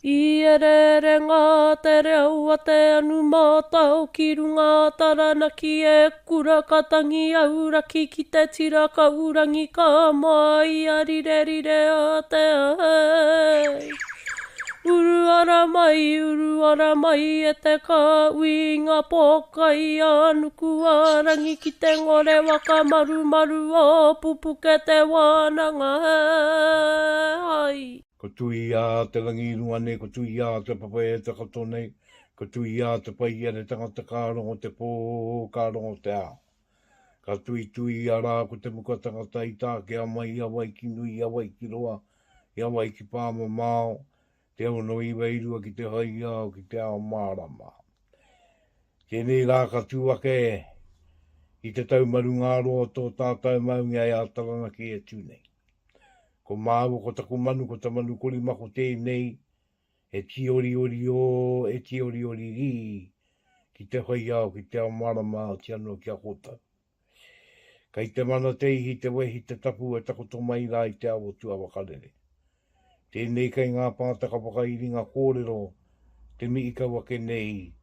I ere ngā te reo a te anu mātau ki runga taranaki e kura katangi auraki ki te tiraka urangi ka mai a rire rire a te ai. Uru ara mai e te ka uinga pokai anuku arangi ki te ngore waka maru maru o Pupuke Te Wānanga ai. Ko tui a te rangiru ane, ko tui a te papai e te katonei, ko tui a te pai e te tangata kārongo te pō, kārongo te ao. Ka tui a rā ko te muka tangata i tā ke a mai a wai ki nui, a wai ki roa, i a wai ki pāma māo, te ono i wairua ki te hai ao, ki te ao mārama. Tēnei rā ka tūake i te taumaru ngāro tō tātau maunga e a taranaki e tūnei. Ko māu ko taku manu ko ta manu kori mako tēnei e tiori ori o, e tiori ori ri ki te hoi au, ki te ao marama o te anu ki a kōtau. Kai te mana teihi te wehi te tapu e takoto mai rā i te ao tua wakarere. Tēnei kai ngā pātaka whakairi ngā kōrero te mi ika wake nei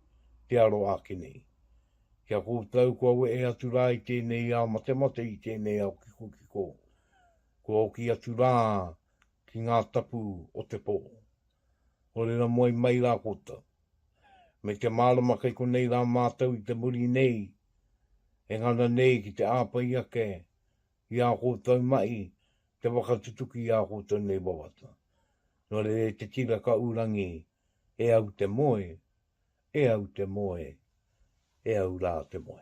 te aro ake nei. Kia kōtau kua we e atu rā i tēnei ao mate i tēnei ao kiko kiko. Ko oki atu rā ki ngā tapu o te pō. Horera moi mai rā kota. Me te mārama kai ko nei rā mātau i te muri nei. E ngana nei ki te āpai ake i a kōtau mai te wakatutuki i a kōtau nei wawata. No re te tira ka urangi e au te moe, e au te moe, e au rā te moe.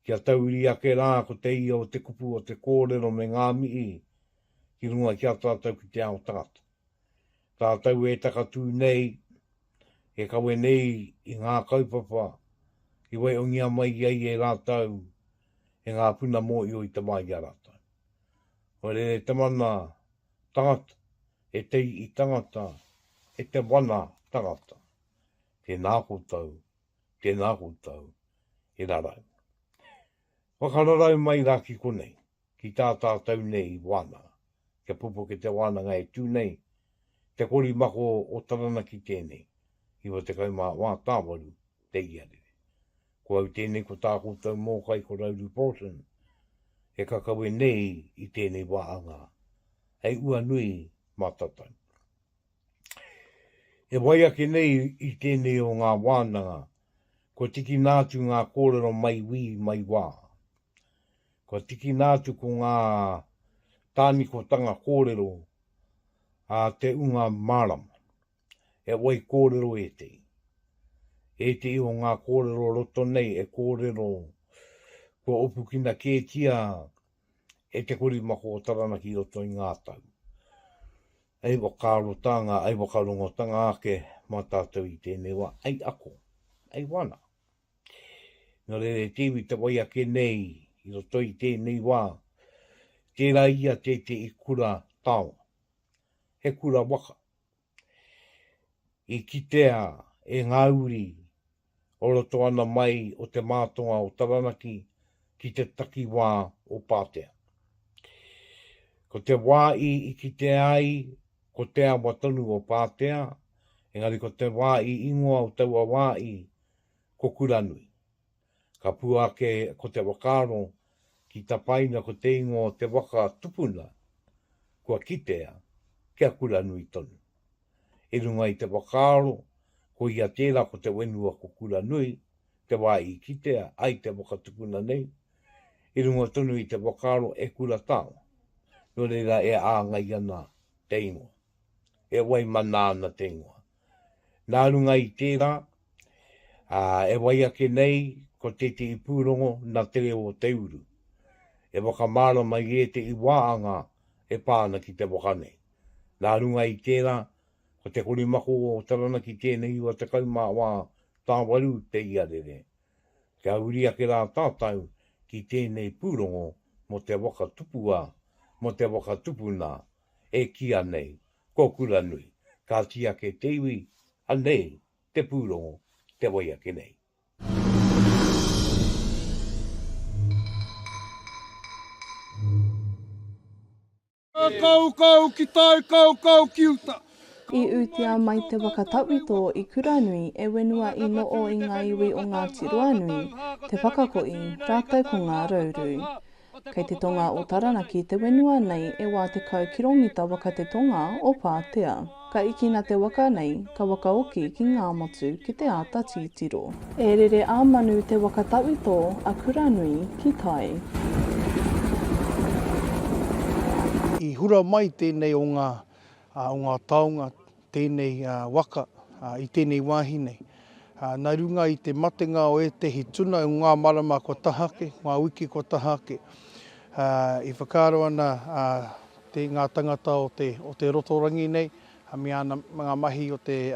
Kia tauri ake rā ko te ia o te kupu o te kōrero me ngā mii ki runga kia tātau ki te ao tangata. Tātau e takatū nei, e kawe nei i ngā kaupapa, i wai o ngia mai iei e rātau, e ngā puna mō i o i te mai i a rātau. Hore te mana tangata, e te i tangata, e te wana tangata. Tēnā koutou, e rarau. Whakararau mai rā ki konei, ki tā tātau nei wāna, kia Pupuke Te Wānanga e tūnei, te kori mako o taranaki tēnei, iwa te kaumā wā tāwaru te iarere. Ko au tēnei ko tā koutou mō kai ko Rauru Broughton, e kakawe nei i tēnei wāhanga, hei ua nui mātatau. E wai ake nei i tēnei o ngā wānanga, ko tiki nātu ngā kōrero mai wī mai wā. Ko tiki nātu ko ngā tānikotanga kōrero a te unga marama. E wai kōrero e te. E te o ngā kōrero roto nei e kōrero ko opukina kitea e te kori mako o taranaki roto i ngā tau. Ei wakarotanga, ei whakarongotanga ake mā tātou i tēnei wā. Ei ako, ei wana. Nō re tiwi te wai ake nei i roto i tēnei wā, tērā ia te i kura tāo, he kura waka. I kitea e ngāuri o roto ana mai o te mātonga o taranaki ki te taki wā o Patea. Ko te wā i kitea ai, ko te awa tonu o Patea, engari ko te wā i ingoa o taua wā i, ko kuranui. Ka puake ko te wakaro ki ta pāinga ko te ingo te waka tupuna kua kitea kia kuranui tonu. E runga i te wakaro ko ia tērā ko te wenua ko kuranui te wā i kitea ai te waka tupuna nei. E runga tonu i te wakaro e kura tāo. No reira e anga i ana te ingoa. E wai manāna te ingoa. Nā runga i tērā e wai ake nei ko te i pūrongo na te reo o te uru. E waka māra mai e te i wāanga e pāna ki te wakane. Nā runga i tērā, ko te kori mako o taranaki tēnei ua te kaumā wā tāwaru te iarere. Kia uri ake rā tātau ki tēnei pūrongo mo te waka tupua, mo te waka tupuna e ki anei, ko kuranui, ka ti ake te iwi, anei, te pūrongo, te wai ake nei. Kau ki tai, kau ki uta. I utia mai te wakatawito I kuranui e wenua I noo I ngā iwi o ngā tiroanui, te whakakoi, rātai ko ngā rauru. Kei te tonga o Taranaki te wenua nei e wā te kau kiromita waka te tonga o Patea. Ka ikina te waka nei, ka wakaoki ki ngā motu ki te ata titiro. E rere āmanu te wakatawito a kuranui ki tai. I hura mai tēnei o ngā taonga, tēnei waka, I tēnei wāhine. Nā runga I te matenga o ētehi tuna, o ngā marama ko tahake, ngā wiki ko tahake. I whakaaro ana ngā tangata o te rotorangi nei, me ana mga mahi o te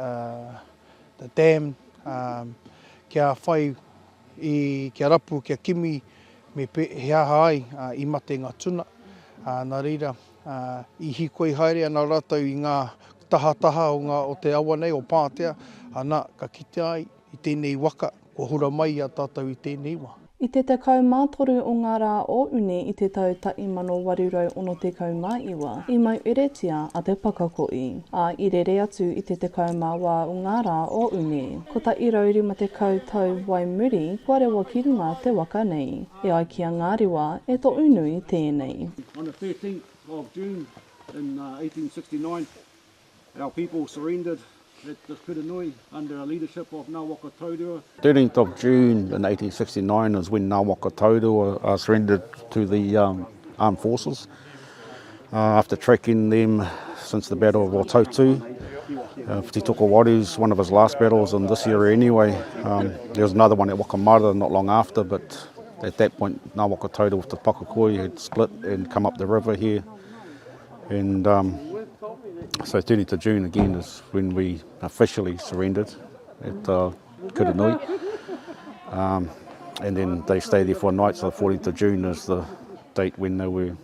dam, kia whai, kia rapu, kia kimi, me he aha ai I mate ngā tuna. Nā reira, I hikoi haere ana rātou I ngā taha o te awa nei o Patea, ana ka kitea ai I tēnei waka, ko hura mai a tātou I tēnei wā. I te tekau mātoru o ngā rā o une I te tau 1869, I mai uretia a te pakakoi, a I rere atu I te tekau māwā o ngā rā o une. Ko ta irauri ma te koutou waimuri, kua rewa ki runga te waka nei, e ai kia ngā rewa e to unui tēnei. On the 13th of June in 1869, our people surrendered at the Kuranui under the leadership of Ngā Waka Taurua. 13th of June in 1869 is when Ngā Waka Taurua surrendered to the armed forces. After tracking them since the Battle of Wātautu, Te Waru's one of his last battles in this area anyway. There was another one at Wakamara not long after, but at that point Ngā Waka Taurua with the Pakakoi had split and come up the river here. And so 30th of June again is when we officially surrendered at Kuranui. And then they stayed there for a night, so the 14th of June is the date when they were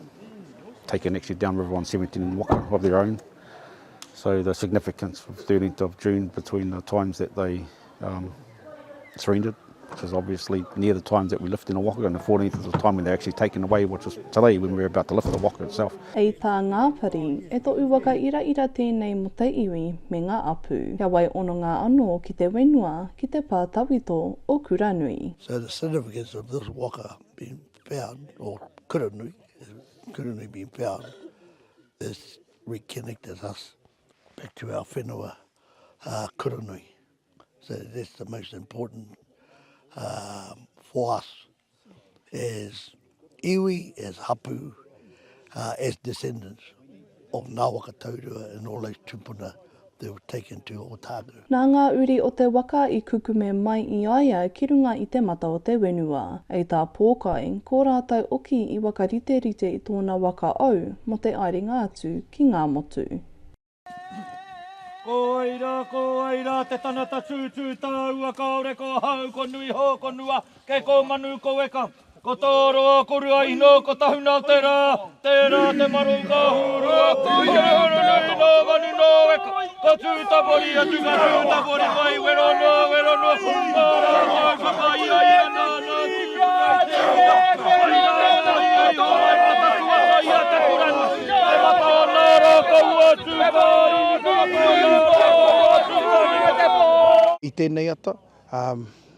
taken actually downriver on 17 waka of their own. So the significance of 13th of June between the times that they surrendered, which is obviously near the times that we lift in a waka, and the 14th is the time when they're actually taken away, which is today when we're about to lift the waka itself. Ei tā ngāpari, e tō waka ira tēnei mo te iwi me ngā apu. Kia wai ono ngā anō ki te wenua, ki te pātawito o Kuranui. So the significance of this waka being found, or Kuranui being found, is reconnected us back to our whenua Kuranui. So that's the most important for us as iwi, as hapu, as descendants of Ngā Waka Taurua and all those tupuna that were taken to Otago. Nā ngā uri o te waka I kukume mai I aia ki runga I te mata o te wenua. Ei tā pōkai, ko rātou oki I wakarite I tōna waka au mo te airinga atu ki ngā motu. Ko aira, te tanata tūtū tāua, kaore ko hau, ko nui ho, ko nua, ke ko manu ko eka. Ko tōroa, ko rua ino, ko tahuna te rā, te maru ka hurua, ko hurua, no manu no eka. Ko tūta pori atu, ka tūta pori mai, wero no, ko rā, whakai ai ana, I tēnei ata,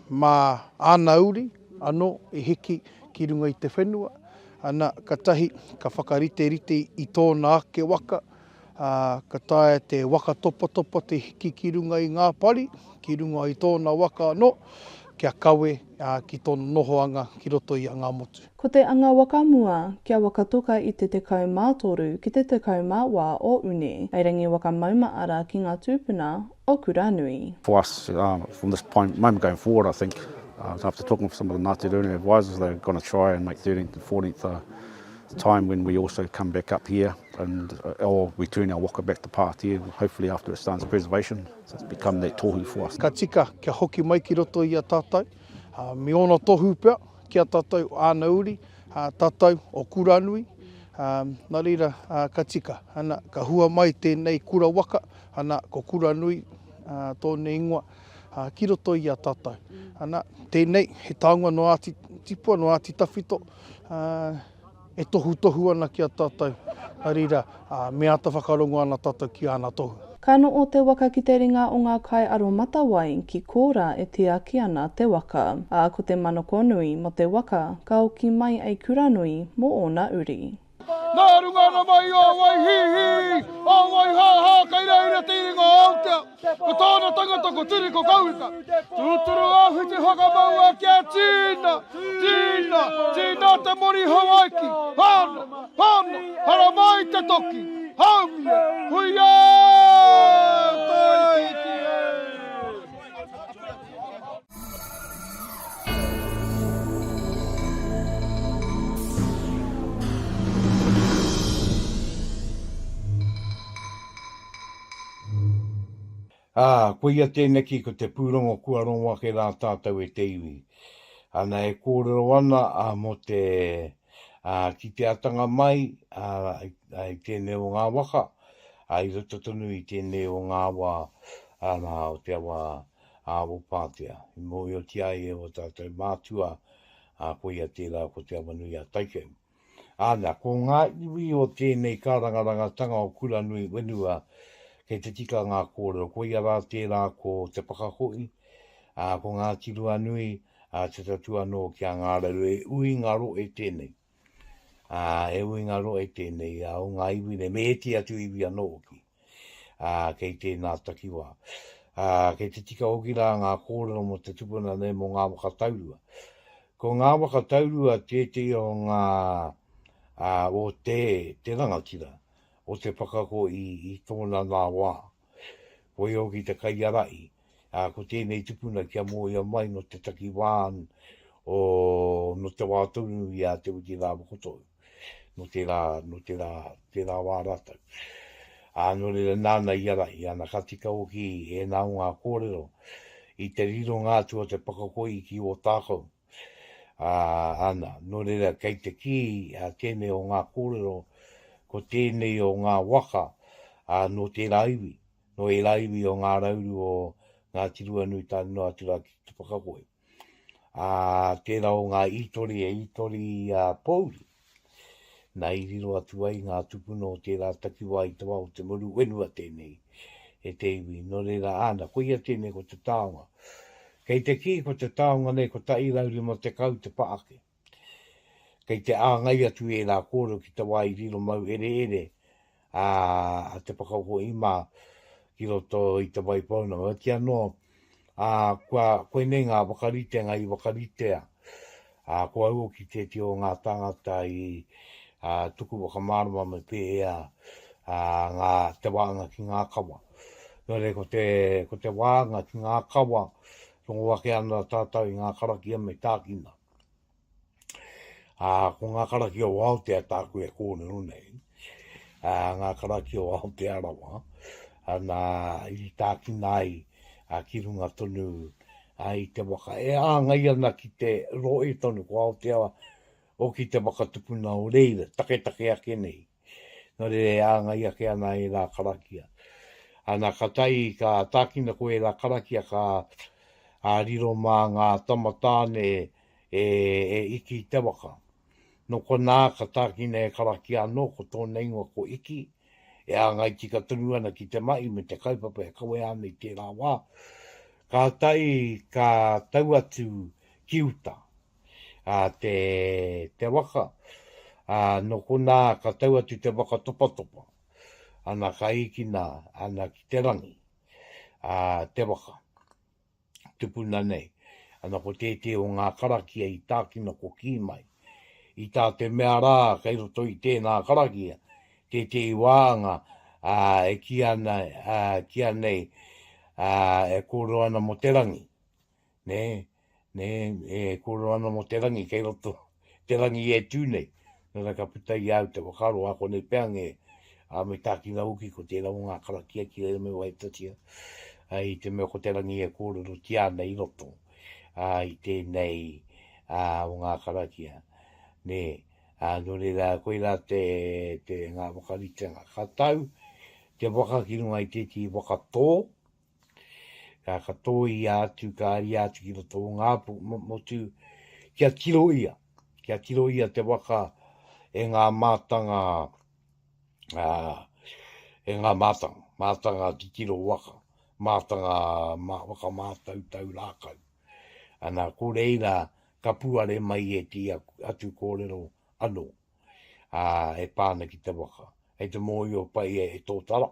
mā āna uri, anō e hiki ki runga I te whenua, ana katahi ka whakarite I tōna ake waka, ka tae te waka topa te hiki ki runga I ngā pari, ki runga I tōna waka anō, kia kawe ki tōna nohoanga ki roto I a ngā motu. Ko te anga wakamua, kia wakatoka I te tekau mātoru ki te tekau māwā o une, ei rangi waka mauma ara ki ngā tūpuna o Kuranui. For us, from this moment going forward, I think, after talking with some of the Ngāti Rūnei advisors, they're going to try and make 13th and 14th the time when we also come back up here and or we turn our waka back to Patea, hopefully after it starts preservation. So it's become that tohu for us. Ka tika kia hoki mai ki roto I a tātou, me ona tohu pia ki a tātou āna uri, tātou o Kuranui. Nā reira ka tika, ana ka hua mai tēnei kura waka, ana ko Kuranui tōne ingoa, ki roto I a tātou. Ana tēnei, he taonga no āti tipua, no āti tawhito, e tohu ana ki a tātou. Nā reira, me ata whakarongo ana tātou ki ana tohu. Kano o te waka ki te ringa o ngā kai aro matawai ki kōra e te aki ana te waka. A ko te manoko nui mo te waka, ka oki mai ai kuranui mo ona uri. Nā runga na mai o wai hihi, o wai haha, kai reira te ringa Aotea. Ko tōna tangata ko tiri ko kaurika. Tūturu ahi te whakamaua kia tīna, tīna, tīna te mori hawaiki. Hana, hana, hara mai te toki. Haumia, huia, taiki. Koe ia tēnei ki ko te pūrongo kua rongoa ke rā tātau e te iwi. Ana e kōrero ana mo te kiteatanga mai ai tēnei o ngā waka. I roto tonu i tēnei o ngā wā o te awa o Patea. I mo i o te ai e o tātou mātua koe ia tērā ko te awa nui a Takerei. Ana, ko ngā iwi o tēnei kārangarangatanga o kura nui wenua kei te tika ngā kōrero, ko ia rā tērā ko te pakakoi, ko ngā tirua nui, te tatua no kia ngā raru e ui ngā roe tēnei. E ui ngā roe tēnei, o ngā iwi ne me eti atu iwi anō ki, kei tēnā takiwa. Kei te tika hoki rā ngā kōrero mo te tupuna ne mo ngā wakataurua. Ko ngā wakataurua tētei o ngā, o te rangatira. O te pakako i tōna nā wā. Koe hoki te kaiarai, ko tēnei tupuna kia mōia mai no te taki wān no te wātonu i a te uti rā mokotou. No te rā wāratau. No reira nāna i arai, ana katika hoki e nā ngā kōrero i te riro ngātu o te pakakoi ki o tākau. Ana, no reira kei te ki tēnei o ngā kōrero ko tēnei o ngā waka no te raiwi. No e raiwi o ngā rauru o ngā tirua nui tāni noa tura ki te pakakoi. Tērā o ngā itori pōuri. Nā i riro atu ai ngā tupuna o tērā takiwa i te wau te muru wenua tēnei e te iwi. No reira ana, ko ia tēnei ko te tāonga. Kei te ki ko te tāonga nei ko tai rauri mo te kau te paake. Kei te āngai atu e rā kōrero ki te wai riro mau ere a te pakauko ima ki roto i te wai pauna. Ki anō, koe nei ngā wakarite, ngā i wakaritea. Ko au ki te tio ngā tangata i tuku waka mārama me pēea ngā te wāhanga ki ngā kawa. Nore ko te wāhanga ki ngā kawa, rongo wake ana tātau i ngā karakia me tākina. Ko ngā karaki o Aotea tāku e kōrero nei. Ngā karaki o Aotea rawa. Nā i tākina ai ki runga tonu i te waka. E āngai ana ki te roe tonu ko Aotea o ki te waka tupuna o reira. Take ake nei. Nō re āngai ake ana e rā karakia. Ana katai ka tākina ko e rā karakia ka riro mā ngā tamatāne e iki te waka. No ko nā ka tākina e karaki anō ko tōna ingoa ko iki, e āngai tika tonu ana ki te mai me te kaupapa e kawe ane i tērā wā. Ka tai ka tau atu ki uta te waka, no ko nā ka tau atu te waka topa. Ana ka ikina, ana ki te rangi, te waka, tupuna nei. Ana ko tēte o ngā karakia i tākina ko ki mai. I tā te mea rā, kei roto i tēnā karakia, te wāhanga e kia nei e kōrero ana mo te rangi. E kōrero ana mo te rangi, kei roto te rangi e tūnei. Nō ka puta i au te wakaro ako nei peange me tākina uki ko tērā o ngā karakia ki reira me waitatia. I te mea ko te rangi e kōrero tia nei roto. I tēnei o ngā karakia. Nō reira koe rā te ngā wakarite ngā katau, te waka ki runga i tēti waka tō, ka tō i atu, ka ari atu ki roto o ngā motu, kia tiro ia te waka e ngā mātanga e ngā mātanga titiro waka, mātanga waka mātautau lākau. Ana kore ina ka puare mai e ti atu kōrero anō, e pāna ki te waka. E te mōi o pai e tōtara.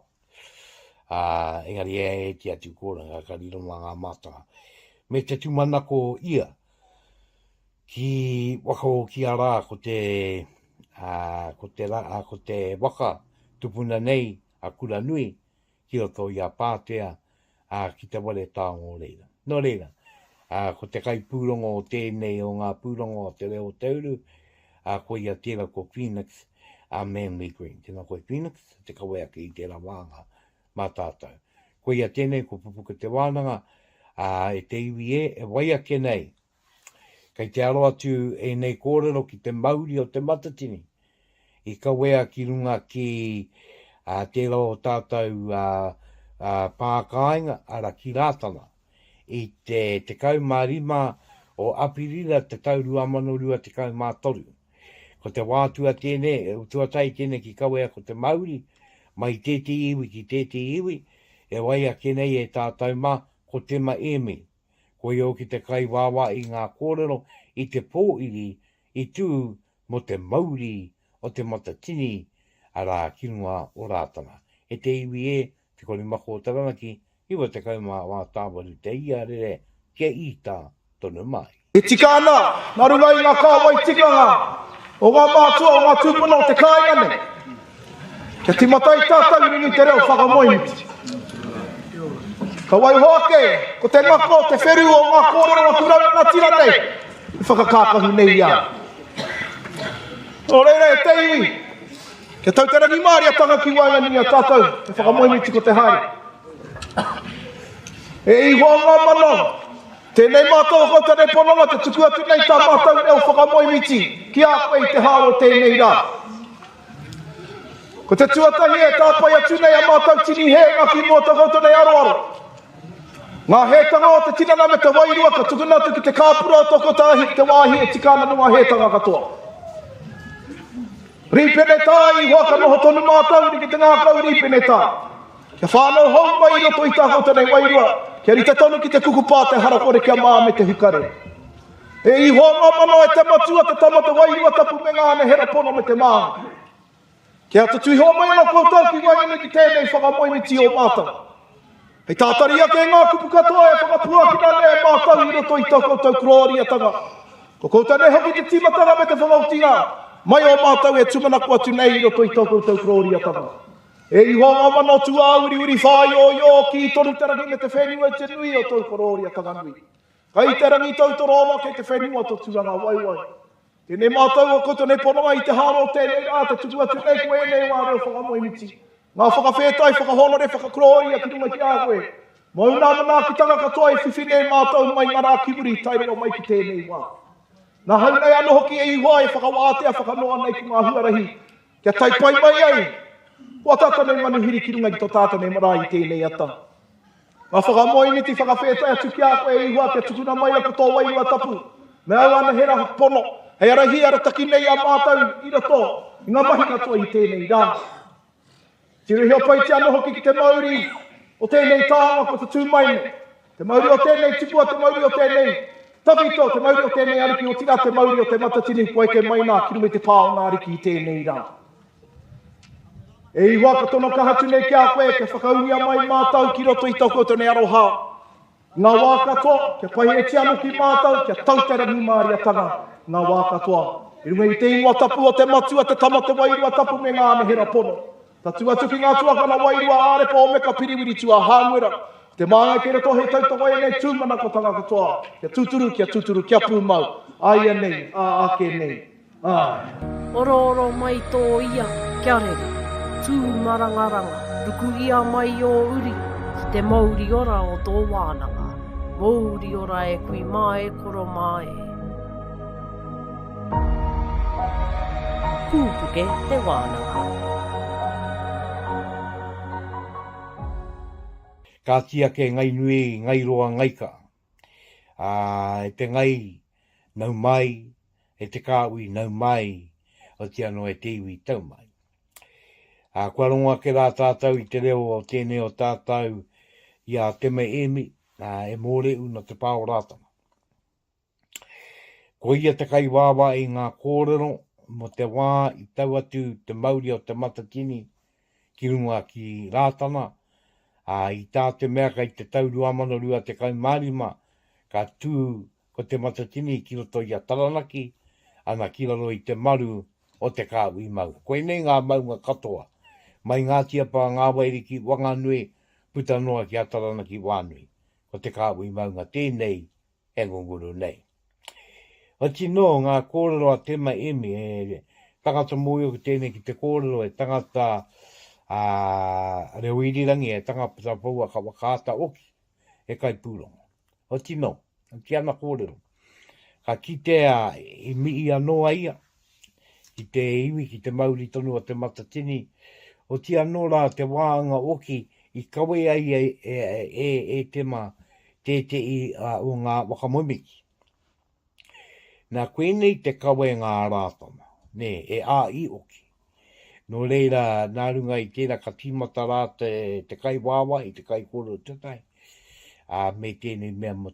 Engari e ti atu kōranga ka riro ngā mātanga. Me te tumanako ia, ki waka o ki a rā ko te waka tupuna nei a kura nui ki o tō ia Patea ki te wale tāngo reira. No reira, ko te kai pūrongo o tēnei o ngā pūrongo o te reo teuru, ko ia tēra ko Phoenix a Manly Green. Tēnā koe Phoenix, te kawea ki tēra wāhanga mā tātau. Ko ia tēnei ko Pupuke Te Wānanga, e te iwi e waiake nei. Kei te aro atu ēnei Kōrero ki te Mauri o Te Matatini. I ka wea ki runga ki tēra o tātou pākainga ara ki Rātana. I te kaumārima o apirira te taurua manorua te kaumātoru. Ko te wātua tēnei, tuatai tēnei ki ka wea ko te Mauri, mai tētehi iwi ki tētehi iwi, e waiake nei e tātou mā ko te maemi. Ko iau ki te kai wāwā i ngā Kōrero, i te pōiri, i tū mo te Mauri o te Matatini, ara ki runga o Rātana. E te iwi te kori mako o taranaki, iwa te kaumā wā tāwaru te ia rere, ke i tā tonu mai. E tika ana, nā runga i ngā kāwai tikanga, o ngā mātua o ngā tūpuna o te kāinga nei. Kia te matai tātau ringi te reo whakamoimiti. Ka wai hoke, ko te ngako, te wheru o ngā Kōrero o kurau ngā tira nei, i whakakākahu nei ia. O reira e te iwi, kia tauterangi māramatanga ki waingani a tātou, e whakamoimiti ko te haere. E iho ngā mana, tēnei mātou ko tēnei pononga, te tuku atu nei tā mātou e o whakamoimiti, ki a koe i te haro tēnei rā. Ko te tuatahi e tāpai atu nei a mātou tini he ngā ki mōta koutou nei aroaro. Ngā hētanga o te tinana me te wairua ka tukuna atu ki te kāpura o toko tāhi te wāhi e tikana nunga hētanga katoa. Ripene tā i waka noho tonu mātou ni ki te ngā kau ripene tā. Kia whānau hau mai roto i tā koutou nei wairua, kia rita tonu ki te kukupā te harakore kia mā me te hukare. E i hoa ngā mana e te matua te tamata wairua tapu me ngā hera pono me te mā. Kia te tui hoa mai no koutou ki waingani ki tēnei whakamoimiti o mātanga. Hei tātari ake ngā kupu katoa e whakapua ki nane e mātau i roto i tō koutou krōriatanga. Ko koutou nei hoki te timatanga me te whamautinga, mai o mātau e tumanako atu nei i roto i tō koutou krōriatanga. E i hoa ngā mana tu uri uri whai o yo ki toru terangi me te whenua e te nui o tō krōriatanga nui. Kai terangi tau to rōma kei te whenua tō tuanga waiwai. Tēnei mātau o koutou nei pononga i te haro tēnei rā te tuku atu nei koe nei wā reo whakamoimiti. Ngā whakawhetai, whakahonore, whakakroia ki runga ki a koe. Mauna mana ki tanga katoa e whiwhine mātou mai ngā rā kiwuri, taire o mai ki tēnei wā. Nā hau nei ano hoki e iwa e whakawātea, whakanoa nei ki ngā huarahi. Kia taipai mai ai. Kua tata nei manuhiri ki runga ki tō tata nei mara i tēnei ata. Ngā whakamoimiti, whakawhetai atu ki a koe e iwa, kia tukuna mai a katoa wairua tapu. Me au ana hera pono, hei arahi ara taki nei a mātou i rato, i ngā mahi katoa i tēnei rā. Tira heo pai te ano hoki ki te Mauri o tēnei tāanga ko te tūmaine. Te Mauri o tēnei tipua, te Mauri o tēnei tawhito, te Mauri o tēnei ariki o tira, te Mauri o te Matatini poike maina, ki rume te pāonga ariki i tēnei rā. E i waka tono ka hatu nei kia koe, ke whakaungia mai mātau ki roto i tau koutou nei aroha. Ngā wā katoa, kia pai e te anu ki mātau, kia tauterangi māramatanga, ngā wā katoa. I rume i te ingoa tapu o te matua, te tamate wairua tapu me ngā mehera pono. Tatu atu ki ngā tuakana wairua arepa o meka piriwiri tua hānguera. Te māngai kere tohe tautawai nei tūmana ko tanga katoa. Kia tūturu, kia pūmau. Ai anei, ake nei. Oro oro mai tō ia, kia rere. Tū marangaranga, ruku ia mai o uri. Ki te Mauri ora o tō wānanga. Mauri ora e kui mai koro mai. Pupuke Te Wānanga. Ka tia ke ngai nui, ngai roa ngaika. E te ngai nau mai, e te kāui nau mai, o te ano e te iwi tau mai. Kua rongoa ke rā tātau I te reo o tēnei o tātau I a te me emi, e mōre una te pāo rātana. Ko ia te kai wāwa I ngā kōrero, mo te wā I tau atu te Mauri o te Matatini, ki runga ki rātana, I tā te mea kai te taurua manarua te kai marima, ka tū ko te Matatini ki roto I a taranaki, ana ki raro I te maru o te kāwi mau. Koe nei ngā maunga katoa, mai ngā tiapa ngā wairi ki wanganui, puta noa ki a taranaki wānui, ko te kāwi maunga tēnei e ngunguru nei. O tino ngā kōrero a te mai emi, tangata mōio ki tēnei ki te kōrero, tangata reo irirangi, tangata paua ka wakaata oki, kai pūrongo. O tino, ki ana kōrero. Ka kitea I mii anoa ia, ki te iwi, ki te Mauri tonu o te Matatini, o ti anora te wāhanga oki, I kawe ai tema tētehi o ngā wakamoimiki. Nā koe nei te kawe ngā rātana, e a I oki. No reira, nā runga I tēra ka tīmata rā te kai wāwa I te kai kōrero tutai, me tēnei mea me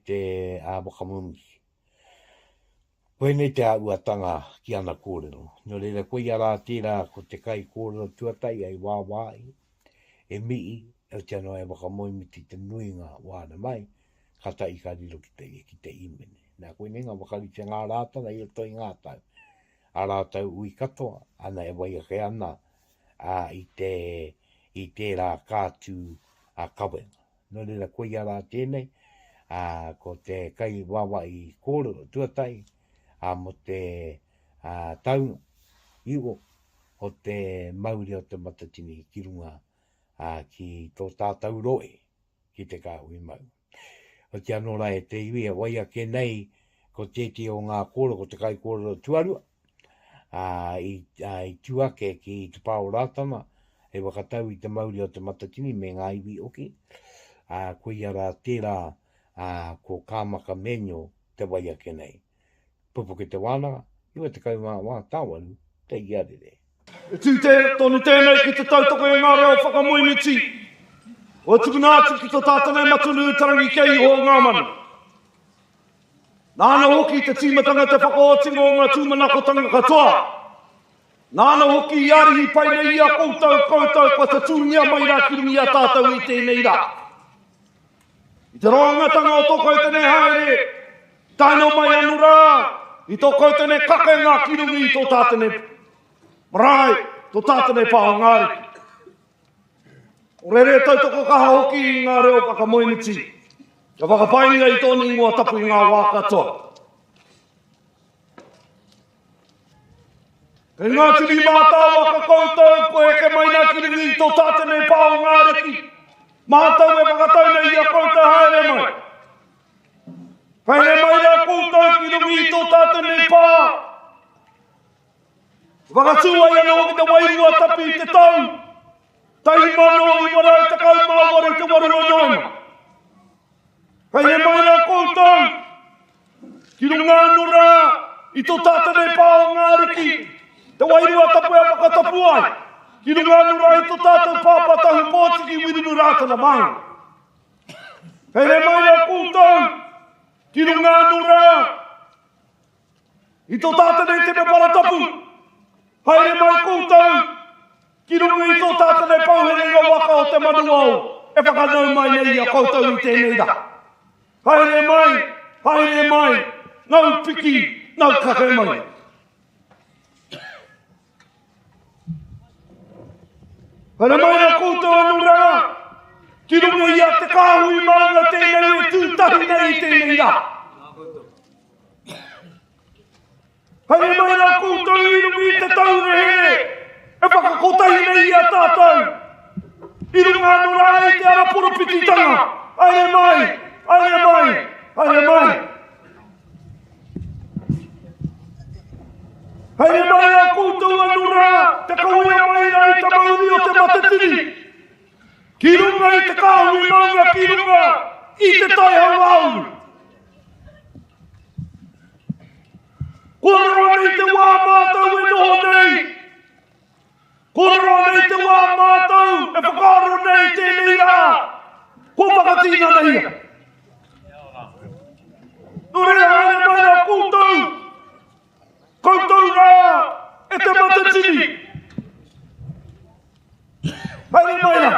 te wakamoimiki. Koe nei te auatanga ki ana kōrero. No reira koe ara tēra ko te kai kōrero tuatai ai wāwai, e mii, e te anoa e wakamoimiti te nuinga wāna mai, kata I ka riro ki te imene. Nā koe nei ngā wakarite ngā rātana I roto I ngā tau. A rātau ui katoa, ana e wai ake ana I tērā kātū kawenga. No reira koe ara tēnei, ko te kai wawa I kōrero tuatai, mo te taunga iwo o te Mauri o te Matatini ki runga ki tō tātau roe ki te kāhui mau. O te anora e te iwi a wai ake nei ko tēti o ngā kōrero, ko te kai kōrero tuarua, I tuake ki te pāo rātana, e wakatau I te Mauri o te Matatini me ngā iwi oki, koe ara tērā ko kāmaka menyo te wai ake nei. Pupuke Te Wānanga, iwa te kaumā wā tāwaru, te iarere. E tū tonu tēnei ki te tautoko e ngā reo whakamoimiti. O tupuna atu ki tō tātanei matunu tarangi kei ho ngā manu. Nāna hoki te tīmatanga te whakaotingo o ngā tūmanakotanga katoa. Nāna hoki I arihi paine ia koutou pa te tūngia mai rā kirungi a tātau I tēnei rā. I te roangatanga o tō koutou haere, tāno mai anu rā, I tō koutou kake ngā kirungi I tō tātanei marae, tō tātanei pāhangāriki. O rere tautoko kaha hoki I ngā reo whakamoimiti. Ka whakapainga I tōni ingoa tapu I ngā wā katoa. Kei ngā tiri mātā waka koutou, koe ke mai nā kiringi I tō tātanei pāhangāriki. Mātau e whakatauna I a koutou haere mai. Haere mai rā koutou kiringi I tō tātanei pā. Whakatua I anō ki te wairua tapi I te tau. Tai mano I warai te kaumāwara te waru o noima. Haere mai rā koutou. Ki runga anu rā I tō tātanei pāhangāriki. Te wairua tapu e whakatapu ai. Ki runga anu rā I tō tātou pāpatahu pōtiki wirunu rātana mai. Haere mai rā koutou. Ki runga anu rā I tō tātanei te me paratapu. Haere mai koutou, ki rungu I tō tātanei pauherenga waka o te manu au, e whakanau mai nei a koutou I tēnei rā. Haere mai, ngau piki, ngau kake mai. Haere mai a koutou anu rā, ki rungu I a te kāhui maunga tēnei e tūtahi nei I tēnei rā. Haere mai rā koutou I rungu I te taurehere, e whakakotahi nei a tātou. I rungu anu rā I te araporo pititanga. Haere mai. Haere mai rā koutou anu rā, te kauia mai rā I te Mauri o te Matatini. Ki runga I te kāhui maunga, ki runga I te taihau au. Kōrero nei te wā mātau e noho nei. Kōrero nei te wā mātou, e whakaaro nei tēnei rā. Kua whakatina nei. Nō rea haere mai rā koutou. Koutou rā, e te Matatini. Haere mai rā.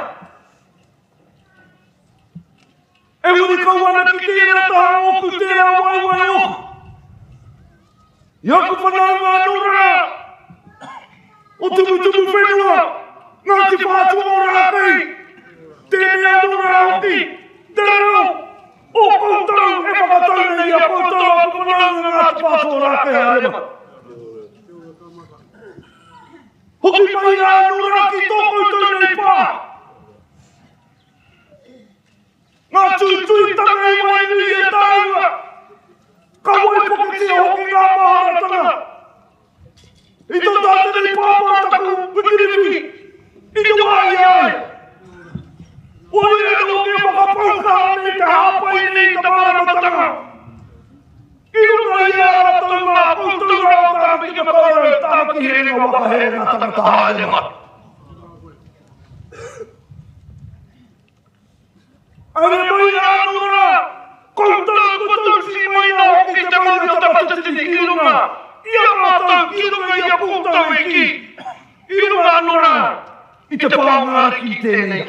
E huri kauana ki tērā taha oku tērā waiwai oku. Iaku whanaunga anō rā. O tumu whenua, ngā te whātua o rākei. Tēnei anō rā hoki, te reo, o koutou e whakatau nei a koutou a whanaunga ngā te whātua o rākei harema. Hoki mai rā anō rā ki tō koutou nei pā. Ngā tūtui tanga i mai nui e tāua. Ka wai pukutia hoki ngā māramatanga. I tō tātene pāpātaku wikiriwi. I te wāi ai. Oi e hoki e whakapauka nei te hāpai nei te māramatanga. I runga i a rātau ngā koutou rātana ki te Kōrero tāna ki he ngā waka he ngā tangata haere. Aere mai a anō rā, koutou si mai a hoki te mauri o te Matatini ki runga. Ia mātou ki runga i a koutou e ki. I runga anō rā, i te pāinga ki tēnei.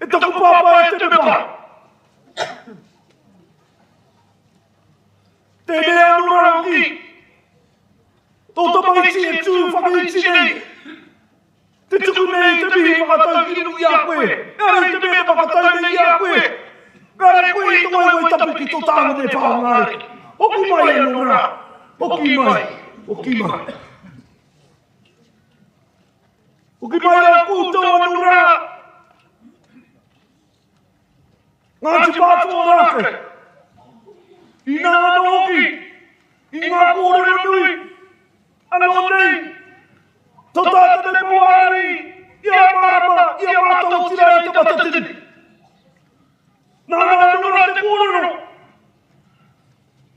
E taku pāpā e te mepa. Tēnei anō rā hoki. Tō tamaiti e tū whakaiti nei. Te tuku nei te mihi whakatau ki rungi a koe. Nārei te mea whakatau nei a koe. Nārei koe i te waiwai tapu ki tō tānga nei pāngare. Hoki mai anō rā. Hoki mai. Hoki mai. Hoki mai a koutou anō rā. Ngā te pātua rāke. I nā anō hoki. I ngā kōrero nui. Anō nei. Tō tātane pauari, ia marama, ia mātou tira i te Matatini. Nā nura te Kōrero.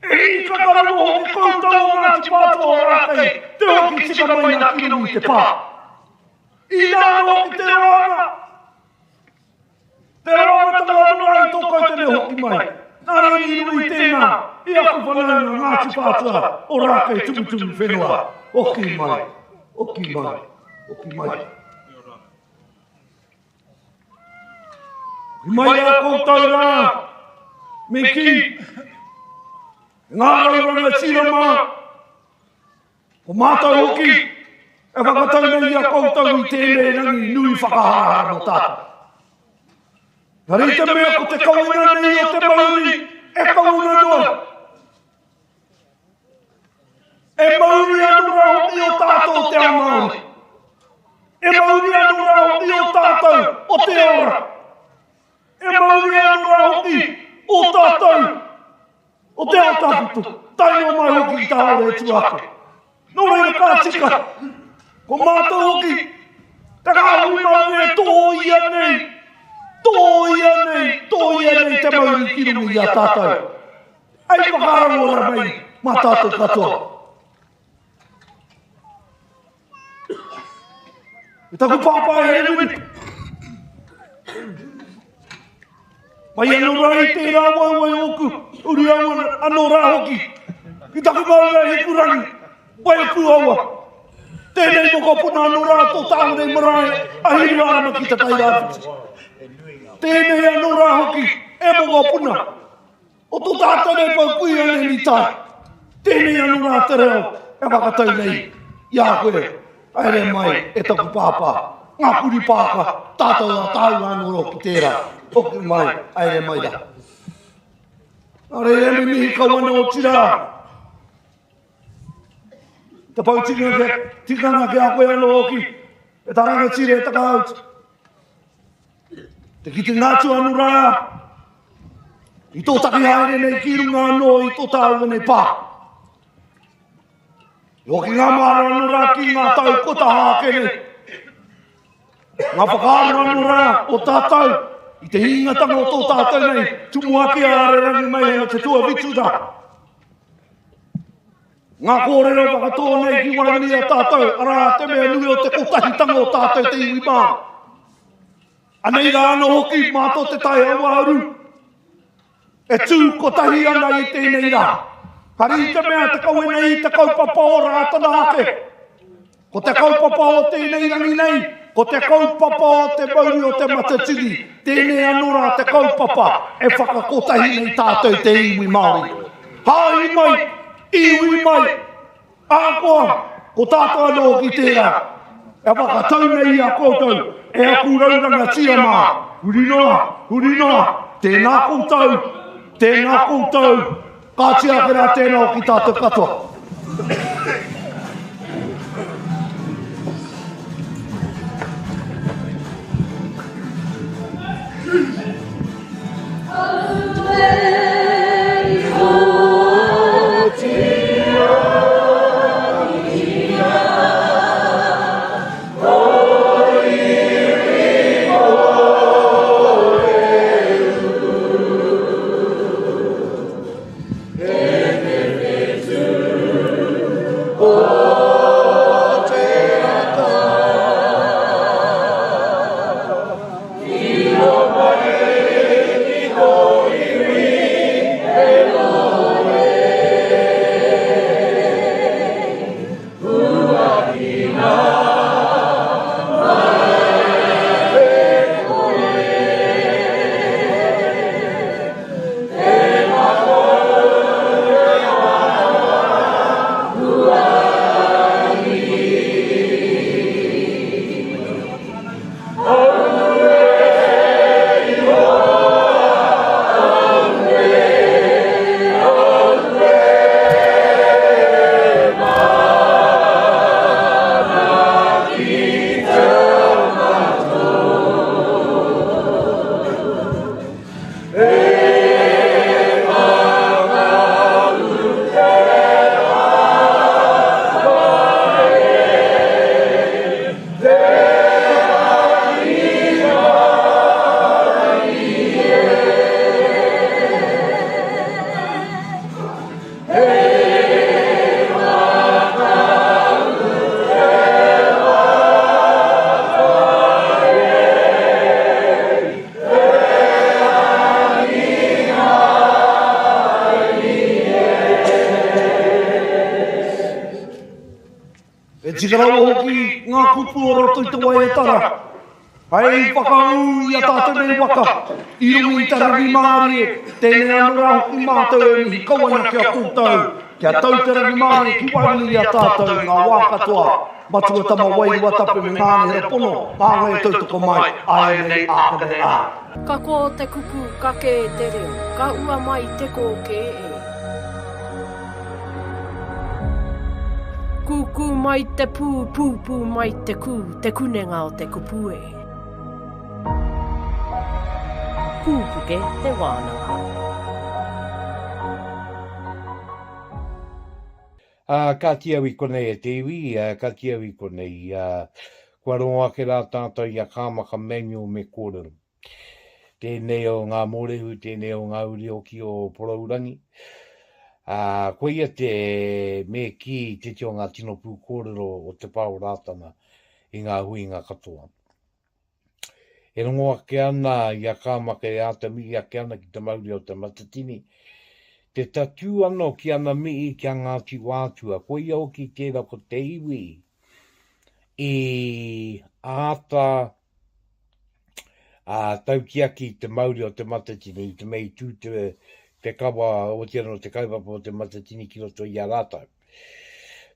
E i kakararu hoki koutou ngā te pātua o rākei, te hoki tika mai nā kinu i te pā. I nā hoki te wāhanga. Te wāhanga tanga anura i tō kautene hoki mai. Nā rei i nui tēnā, i aku whanaunga ngā te pātua o rākei tumu whenua. Hoki mai. Hoki mai, hoki mai. Hoki mai a koutou rā, me ki. Ngā rauranga tirama. O mātou hoki, e whakatau nei a koutou i tēnei rangi nui whakahara no tātou. Nari te mea ko te kaunga nei o te Mauri, e kaunga noa. E Mauri anu rā hoki o tātou te Mauri. E Mauri anu rā hoki o tātou o te ora. E Mauri anu rā hoki o tātou o te ataputu. Tai o mai hoki i tā ora e tuake. Nō reira kā tika. Ko mātou hoki. Taka ahui mau e tō ia nei. Tō ia nei. Tō ia nei te Mauri ki rungi i a tātou. Ai whakarongo ora mai mā tātou katoa. E taku pāpai e nui. Mai anō rā i tērā waiwai oku. Uri anō rā hoki. I taku maunga he kurangi. Wai aku aua. Tēnei moko puna anō rā tō tānga nei marae. Ahiri rārama ki te tai rāpiti. Tēnei anō rā hoki. E moko puna. O tō tātou nei pau kui ane ni tā. Tēnei anō rā te reo. E whakatau nei. Ia koe. Aere mai, e taku pāpā, ngā puri pāka, tātou a tāu anō ki tērā. Hoki mai, aere mai da. Nare e me mihi kawana o tira. Te pau tikanga ke a koe anō hoki, e taranga tire e takautu. Te kite ngātu anō rā. I tō taki haere nei ki runga anō i tō tāu nei pā. Hoki ngā mara anō rā ki ngā tau kota hākere. Ngā whakaaro anō rā o tātou. I te hingatanga o tō tātou nei. Tumuaki a are rangi mai hea te tua vitu da. Ngā kōrero whakatōnei ki waimini a tātou, ara te mea nui o te kotahitanga o tātou te iwi mā. Anei rā anō hoki mātou te tai awaru. E tū kotahi ana i tēnei rā. Kari te mea te kau nei, te kaupapa o Rātana ake. Ko te kaupapa o tēnei rangi nei, ko te kaupapa o te Mauri o te Matatini. Tēnei anora te kaupapa e whakakotahi nei tātou te iwi Māori. Hāi mai! Iwi mai, ākoa, ko tātou anō ki tērā. E whakatau nei a koutou, e a kūrauranga tia mā. Hurinoa, tēnā koutou, ka tia kera tēnā o ki tātou katoa. Tikarau hoki ngā kupu o roto i te wai e tara. Hei whakau i a tātou nei waka. I rungi i tarawi Māori e. Tēnei anora hoki mātou e mihi kawana kia koutou. Kia tau tarawi Māori ki waimini i a tātou ngā wā katoa. Matua tama wai watape me ngāne hera pono. Pānga e tautoko mai. Ēnei ākane ā. Ka ko te kupu ka ke te reo. Ka ua mai te ko ke e. Kuku mai te pū mai te te kunenga o te kupue. Pupuke Te Wānanga. Ka tiawi konei e te iwi, ka tiawi konei. Kua Ruakere rā tātou i a kāmaka menyu me Kōrero. Tēnei o ngā mōrehu, tēnei o ngā uri oki o Poraurangi. Ko ia te me ki te tio ngā tino pū Kōrero o te pāo Rātana i ngā hui ngā katoa. E rongo ake ana i a kāmaka e ata mi ake ana ki te Mauri o te Matatini. Te tatu ano ki ana mi ki a Ngāti Wātua. Ko ia o ki tērā ko te iwi i ata tau ki aki te Mauri o te Matatini i te mei tū te kawa o te ano te kaupapa o te Matatini ki roto i a rātau.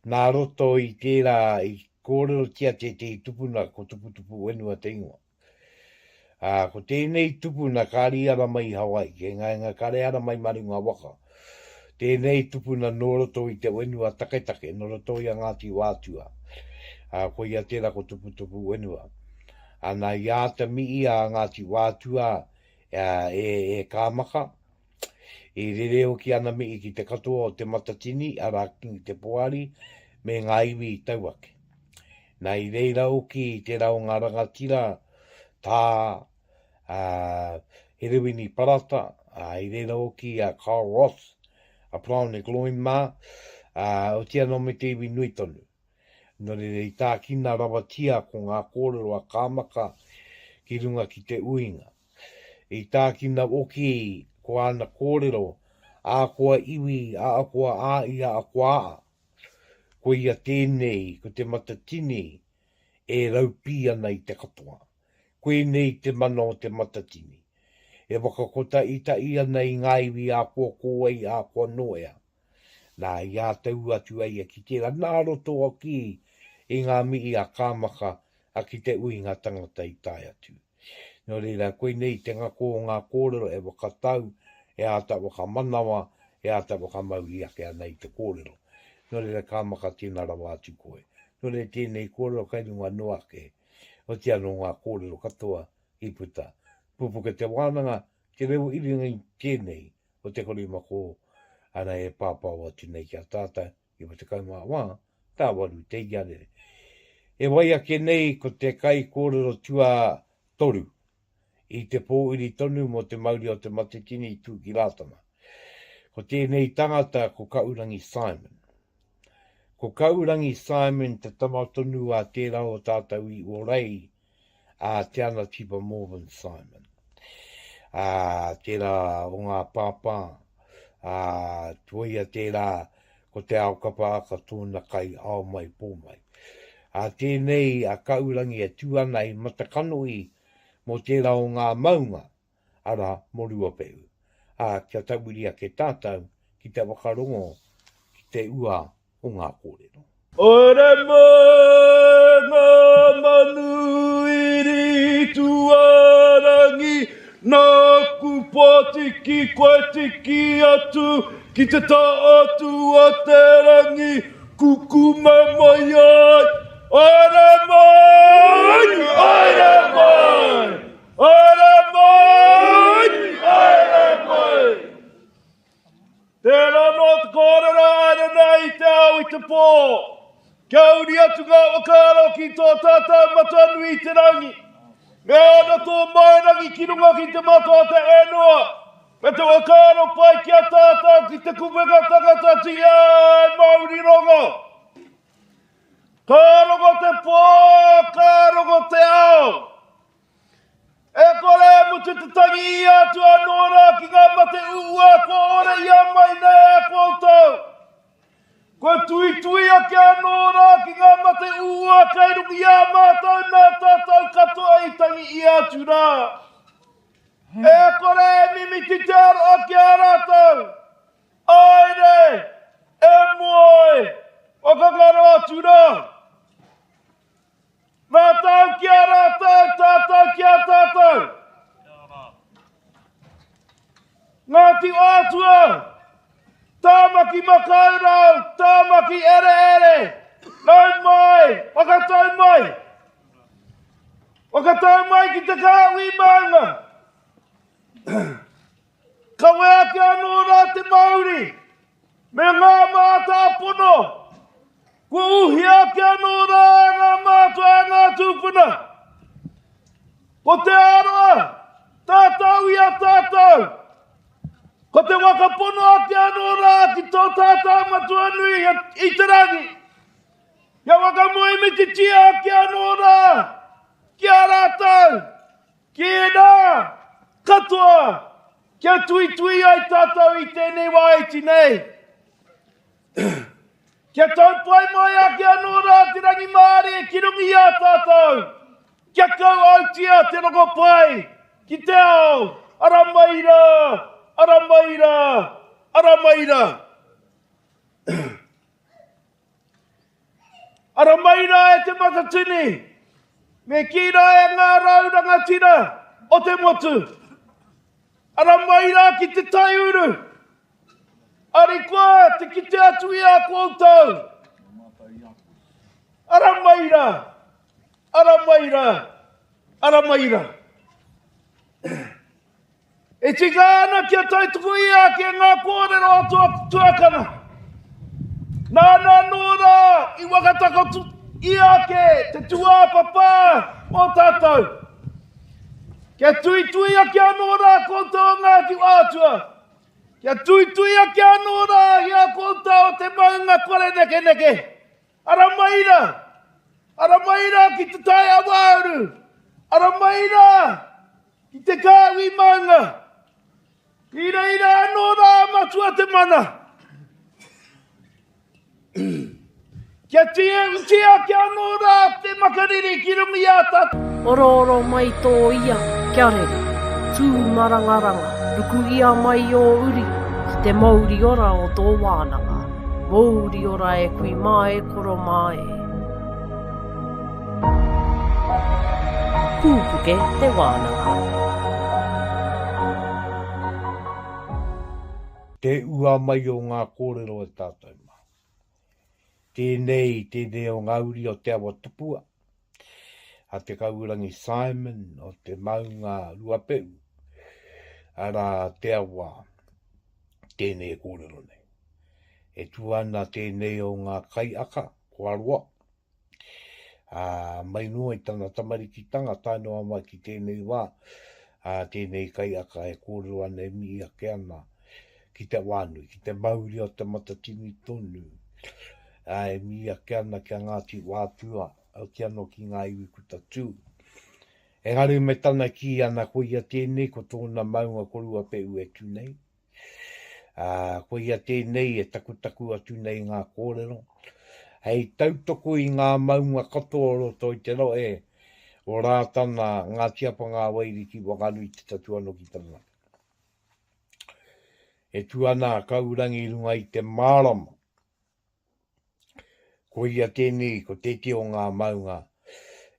Nā roto i tērā i Kōrero tia te tupuna ko tuputupu wenua te ingoa. Ko tēnei tupuna kāri ara mai Hawaii, ke ngā kāre ara mai marunga waka. Tēnei tupuna no roto i te wenua taketake, no roto i a Ngāti Wātua. Ko ia tērā ko tuputupu wenua. Nā ia te mii a Ngāti Wātua e kāmaka. I rereo ki ana mii ki te katoa o te Matatini, ara ki te Poari, me ngā iwi i tauake. Nā i reira oki te rau ngā rangatira, tā Herewini Parata, i reira oki a Carl Ross, a Praone Gloin mā, O tia no me te iwi nui tonu. No re i tā kina rawa tia ko ngā kōrero a kāmaka ki runga ki te uinga. I tā kina oki ko ana kōrero a koa iwi, a koa a ia a koa a. Ko ia tēnei, ko te matatini, e raupi ana i te katoa. Ko nei te mana o te matatini. E wakakota i ta ia nei ngā iwi a koa koa i a koa noea. Nā ia tau atu ai a ki tēra nā roto o ki i ngā mihi a kāmaka a ki te uinga tangata i tai atu. No reira, koe nei te ngako o ngā kōrero e wakatau, e ata wakamanawa, e ata wakamauri ake ana i te kōrero. No reira, kāmaka tēnā rawa atu koe. No reira, tēnei kōrero kai runga noake, o tia no ngā kōrero katoa i puta. Pupuke Te Wānanga, te reo iringa i tēnei, o te korimako, ana e pāpau atu nei kia tātai, i wa te kaumā wā, tā waru te iarere. E wai ake nei ko te kai kōrero tua toru, i te pōiri tonu mo te Mauri o te Matatini tū ki Rātana. Ko tēnei tangata ko kaurangi Simon. Ko kaurangi Simon te tamatonu a tērā o tātau i o rei a te ana tipa Morven Simon. Tērā o ngā pāpā, tuia tērā ko te ao kapāka tōna kai ao mai pō mai. Tēnei a kaurangi e tuana i matakanoi mo tērā o ngā maunga, ara mo rua peu. Kia tauria ke tātau, ki te whakarongo, ki te ua o ngā kōrero. Ore mai ngā manu iri tuarangi, nā kupatiki koe tiki atu, ki te tātu a te rangi, kuku mai ai. Ore mai, ore mai, ore mai, ore mai. Tēnā no te kōrero ēnei te au i te pō. Kia uri atu ngā wakaro ki tō tātou matanu i te rangi. Me ana tō mairangi ki runga ki te matua te enua. Me te wakaro pai kia tātou ki te kuwenga tangata ti ai Mauri rongo. Ka rongo te pō, ka rongo te ao. E kore mutu te tangi i atu anōra ki ngā mate ua ko ore ia mai nei e koutou. Ko tui a ki anōra ki ngā mate ua kei rungi a mātou nā tātou katoa i tangi i atu rā. E kore mimiti te aro a ki a rātou. Aere, e moe, o kakaro atu rā. Nā tau ki a rātou, tātou ki a tātou. Ngāti ātua, tāmaki makaurau, tāmaki ere ere. Nau mai, wakatau mai. Wakatau mai ki te kāwi maunga. Ka wea ki anō rā te Mauri, me ngā mātā pono. Ko uhi ake anō rā ngā mātua e ngā tupuna. Ko te aroa, tātau i a tātau. Ko te wakapono ake anō rā ki tō tātau matua nui i te rangi. Ia wakamoe me te tia ake anō rā, ki a rātau, ki e nā, katoa, kia tui ai tātau i tēnei wāiti nei. Kia tau pai mai ake anō rā te rangi māre e ki rungi a tātou. Kia kau autia te roko pai, ki te ao, ara maira, ara maira, ara maira. Ara maira e te Matatini, me kira e ngā rauranga tira o te motu. Ara maira ki te taiuru. Ari koe, te kitea tui a koutou. Ara maira, ara maira, ara maira. E tika ana kia taituku ia ki ngā kōrero atua tuakana. Nāna nōra i wakatako ia ke te tua papa o tātou. Kia tui a ki anōra koutou ngā ki wātua. Kia tui a kia anō rā, ia kōtau te maunga kore neke. Ara maira ki te tai a wāuru. Ara maira ki te kāwi maunga. Ira anō rā matua te mana. Kia tia kia anō rā te makariri ki rungi a tatu. Oro mai tō ia, kia rere. Tū marangaranga, ruku ia mai o uri. Ki te Mauri ora o tō wānanga. Mauri ora e kui mai koro mai. Pupuke Te Wānanga. Te ua mai o ngā kōrero e tātou mā. Tēnei o ngā uri o te awa tupua. A te kaurangi Simon o te maunga Ruapeu. Ara te awa tēnei kōrero nei. E tuana tēnei o ngā kai aka, kua roa. Mai noa i tana tamarikitanga, tānoa mai ki tēnei wā. Tēnei kai aka e kōrero ana e mi ake ana ki te wānui, ki te Mauri o te Matatini tonu. E mi ake ana kia Ngāti Wātua, au ki ano ki ngā iwi kuta tū. Engari me tana ki ana ko ia tēnei ko tōna maunga korua peu e tū nei. Ko ia tēnei e taku atu nei ngā kōrero. Hei tautoko i ngā maunga katoa roto i te roe o rātana ngā tiapa ngā wairi ki wakaru i te tatuano ki tana. E tuana kaurangi runga i te mārama. Ko ia tēnei ko tēte o ngā maunga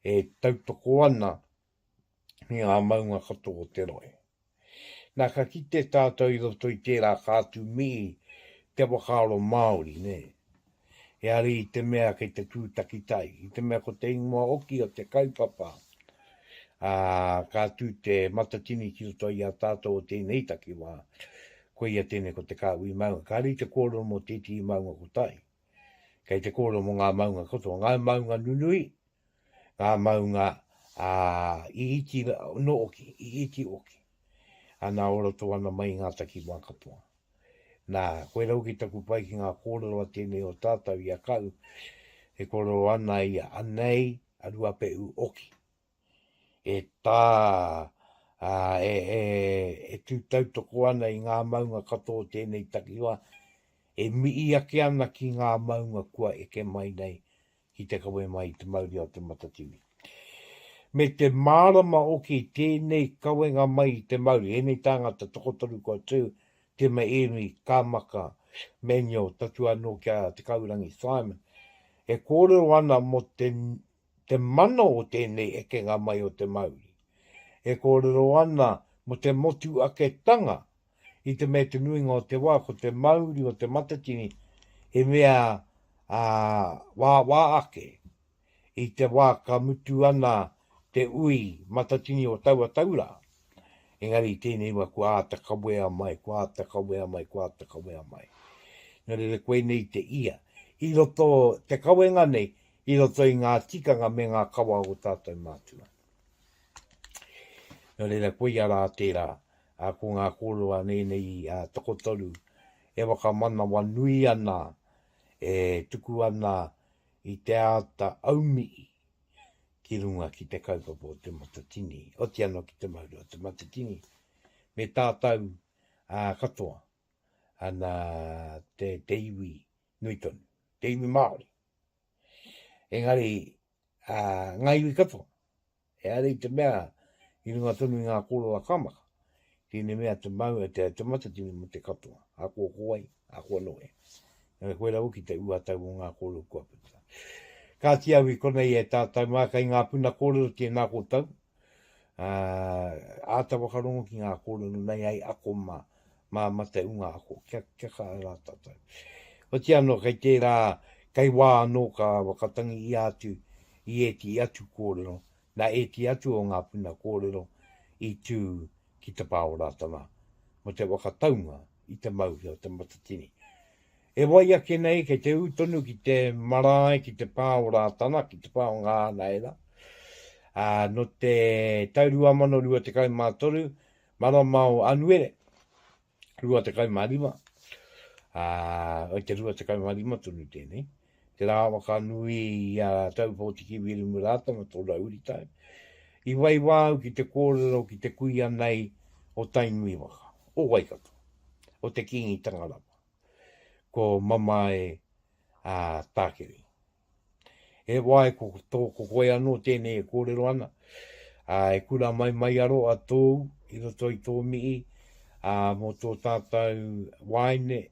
e tautoko ana i ngā maunga katoa o te roe. Nā ka ki te tātou i roto i tērā kātu mi te whakaro Māori, ne? E ari i te mea kei te tūtaki tai, i te mea ko te ingoa oki o te kaupapa. Ka tū te Matatini ki roto i a tātou o tēnei taki wā, ko ia tēnei ko te kāui maunga. Ka ari te kōrero mo tēti i maunga ko tai. Kei te kōrero mo ngā maunga kotoa, ngā maunga nunui, ngā maunga i iti no oki, i iti oki. Ana ora to ana mai ngā taki wā katoa. Nā, koe rau ki taku pai ki ngā kōrero a tēnei o tātou i a kau, e kōrero ana i a Anei, a Ruapeu oki. E tā, e tūtautoko ana i ngā maunga katoa tēnei takiwa, e mii ake ana ki ngā maunga kua eke mai nei, ki te kawe mai te Mauri o te Matatini. Me te mārama oki tēnei kawenga mai te Mauri, ēnei tāngata tokotoru kua tū, te ēnei kāmaka menio tatu anō kia te kaurangi Simon. E kōrero ana mo te mana o tēnei eke ngā mai o te Mauri. E kōrero ana mo te motu ake tanga i te mea te nuinga o te wā, ko te Mauri o te Matatini, e mea wā ake i te wā ka mutu ana te ui Matatini o taua taura. Engari tēnei wa kua ata kawea mai. Nā re koe nei te ia. I roto te kawenga nei, i roto i ngā tikanga me ngā kawa o tātou mātua. Nā re koe ara tērā, ko ngā kōroa nei tokotoru, e waka mana wa nui ana, e tuku ana i te ata aumii. Ki runga ki te kaupapa o te Matatini, o te ano ki te Mauri o te Matatini, me tātou katoa, ana te iwi nui tonu, te iwi Māori. Engari, ngā iwi katoa, e ari te mea, i runga tonu i ngā kōroa kamaka, tēne mea te Mauri, te Matatini mo te katoa, a kua kōai, a kua noe. Nā koe rau ki te uatau o ngā kōroa kua puta. Ka tia wi konei e tātou mā kai ngā puna kōrero tēnā kōtau. Āta whakarongo ki ngā kōrero nei ai ako mā mate unga ako. Kia ka rā tātou. O te ano kai tērā, kai wā anō ka wakatangi i atu, i eti atu kōrero. Nā eti atu o ngā puna kōrero i tū ki te pāo rātana. Mo te wakataunga i te Mauri o te Matatini. E wai ake nei, kei te utonu ki te marae, ki te pāo rātana, ki te pāo ngā naera. No te taurua mano rua te kaumātoru, maramau anuere. rua te kaimarima. O te rua te kaimarima tunu tēnei. Te rā waka nui a tau pōtiki wiri muratanga tō rauri tai. I wai wāu ki te kōrero ki te kui anei o tainui waka. O Waikato. O te Kingitanga lapa. Ko Mamae Takerei. E wai ko tōko koe anō tēnei e kōrero ana. E kura mai aro a tōu, i roto i tō mii, mō tō tātau waine,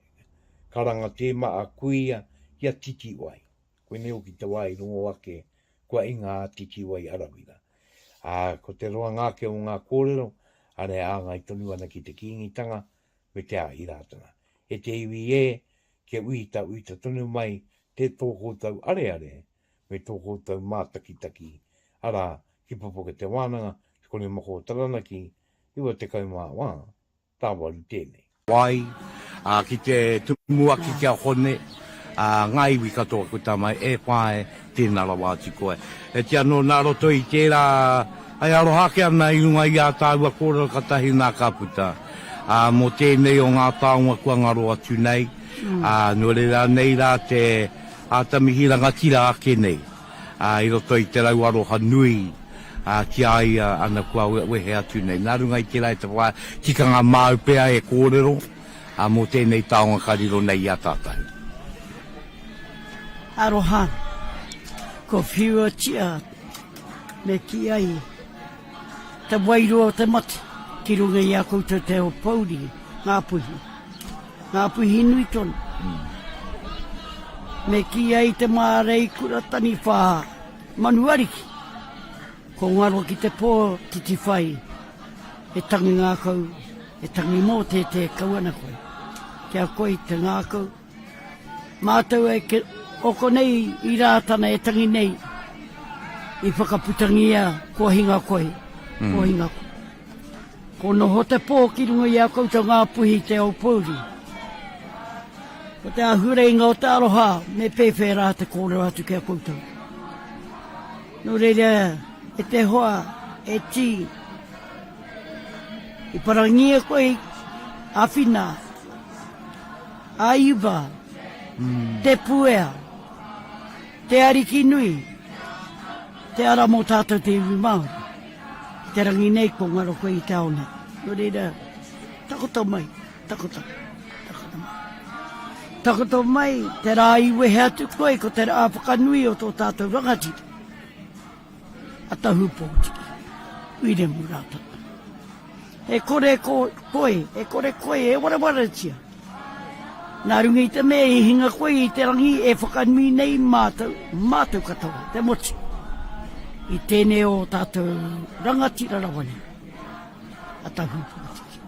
karanga tēma a kuia, ia titi wai. Koe neo ki te wai rongo ake, kua inga titi wai arawira. Ko te roa ngāke o ngā kōrero, ane anga i tonu ana ki te Kingitanga, me te Haahi Rātana. E te iwi ke uita tonu mai, te tōkotau are, me tōkotau mātakitaki. Ara, ki Pupuke Te Wānanga, kone mako taranaki, iwa te kaumā wā, tāwaru tēnei. Wai, ki te tumua ki kia hone, ngā iwi katoa ko tamai, e whae tēnā rawāti koe. E te anō nā roto i tērā, ai aro hake ana i runga i a tāua kōrero katahi nā kaputa. Mō tēnei o ngā tāunga kua ngaro atu nei, no reira nei rā te atamihiranga tira ake nei. I roto i te rau aroha nui, ki ai ana kua wehe atu nei. Nā runga i te rai te wā, tika ngā māupea e kōrero, mō tēnei tāunga kariro nei a tātai. Aroha, ko whiua tia, me ki ai, te wairua o te mati, ki runga i a koutou te o pauri, ngā puhi nui tonu. Me ki ai te mārei kura tani whā manuariki. Ko ngaro ki te pō titi whai, e tangi ngā kau, e tangi mō te kauana koe. Kia koe te ngā kau. Mātou e ke oko nei i rātana e tangi nei, i whakaputangia kua hinga koe, kua hinga koe. Ko noho te pō ki runga i a koutou ngā puhi te au pauri. Ko te ahureinga o te aroha, me pewhi rā te kōrero atu kia koutou. Nō reira, e te hoa, e tī, i parangia koe, a whina, a iwa, te puea, te ariki nui, te ara mō tātou te iwi Māori. Te rangi nei ko ngaro koe i te aone. Nō reira, takoto mai, takoto. Takoto mai, te rā iwehe atu koe, ko te rā whakanui o tō tātou rangati. A tahu pōtiki, uire murata. E kore koe, e warawara tia. Nā runga i te mea i hinga koe i te rangi e whakanui nei mātou katoa, te mochi. I tēnei o tātou rangati rarawane. A tahu pōtiki.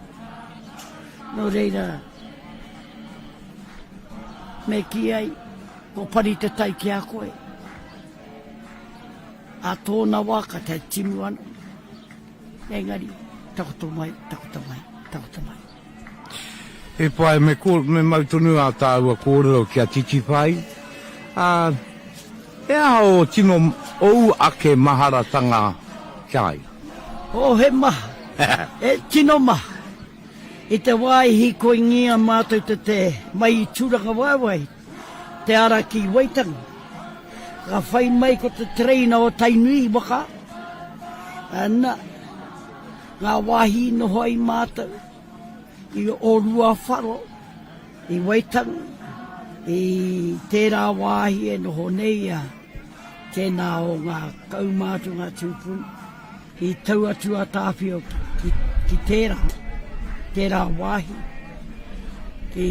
Nō reira, me ki ai, ko pari te tai ki a koe. A tōna waka te timu ana. Engari, takoto mai. E pai, me mautonu a tāua kōrero ki a titi whai. E ao tino ou ake maharatanga kai. O he maha, e tino maha. I te waihi ko ingia mātou te mai i tūranga waiwai, te ara ki waitanga. Ka whai mai ko te treina o tainui waka. Ana, ngā wāhi noho i mātou, i o rua wharo, i waitanga, i tērā wāhi e noho nei a tēnā o ngā kaumātu ngā tūpuna, i tau atu a tāwhio ki tērā wāhi, ki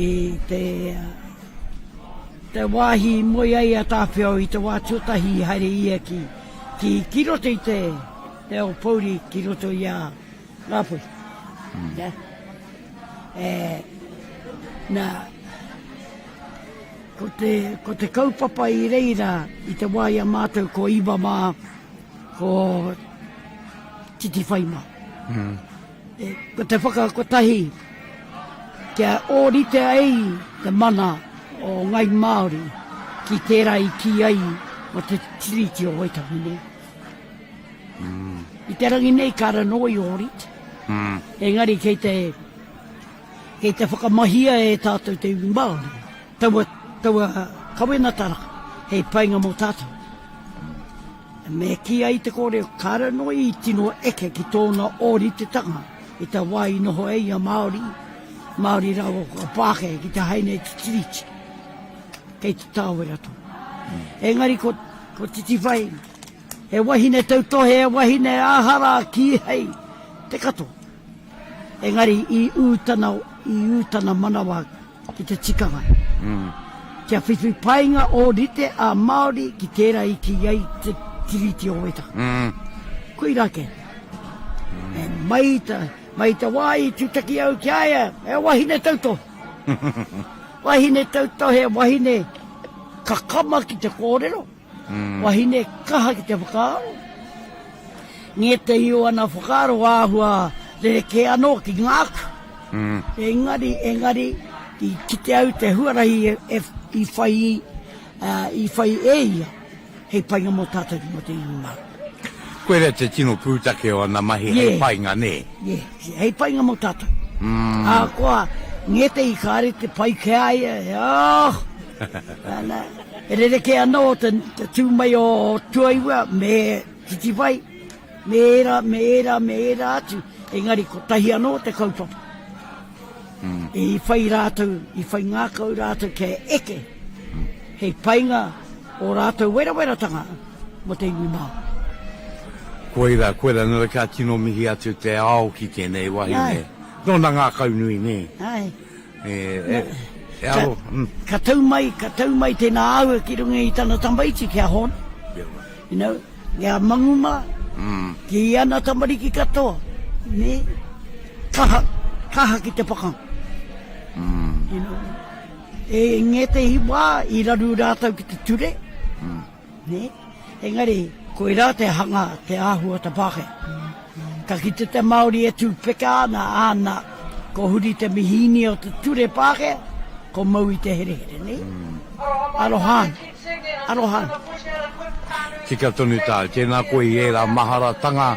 te wāhi moi ai a tāwhio i te wātuatahi haere ia ki roto i te o pauri, ki roto i a ngāpui. Nā, ko te kaupapa i reira i te wai a mātou ko iwa mā, ko titi whai mā. Ko te whakakotahi, kia ōrite ai te mana o ngai Māori ki tērā i ki ai o te tiriti o Waitangi nei. I te rangi nei kara noi ōrite. Engari kei te Kei te whakamahia e tātou te iwi Māori. Taua kawena taraka, hei pāinga mō tātou. Me ki ai te kōrero karanoi i tino eke ki tōna ori te tanga. I ta wai noho e ia Māori. Māori rau o pāke ki te haine te tiriti. Kei te tāwera tō. Engari ko titi whai. He wahine tautohe, he wahine āhara ki hei te kato. Engari i ūtana manawa ki te tikanga. Kia whiwhi pāinga o rite a Māori ki tērā i ki ai te tiriti o weta. Kui rake. E mai ta wai tūtaki au ki aia, e wahine tauto. Wahine tauto he wahine kakama ki te kōrero. Wahine kaha ki te whakaaro. Nge te io ana whakaaro āhua re ke anō ki ngāku. Engari ki te au te huarahi i whai e ia. Hei pāinga mō tātou ki mo te iwi Māori. Koe rea te tino pūtake o ana mahi hei pāinga, ne? Hei pāinga mō tātou. Koa, nge te i kāre te pai ke aia. E re ke anō te tūmai o tuaiwa me titi vai. Me era atu. Engari ko tahi anō te kaupapa. I whai rātou, i whai ngākau rātou ke eke. Hei pāinga o rātou wera tanga mo te iwi Māori. Koera, nara ka tino mihi atu te ao ki tēnei wahine. Nōna ngā kaunui, ne? Ka tau mai tēnā aua ki runga i tana tambaiti kia Hond. You know, ngā manguma, ki ana tamariki katoa. Ne? Kaha ki te pakang. You know, e nge te hiwa i raru rātau ki te ture. Ne? Engari, koe rā te hanga te āhua te pāke. Ka ki te Mauri e tūpeka ana ko huri te mihini o te ture pāke, ko mau i te here, ne? Arohan. Tika tonu tā, tēnā koe i era māramatanga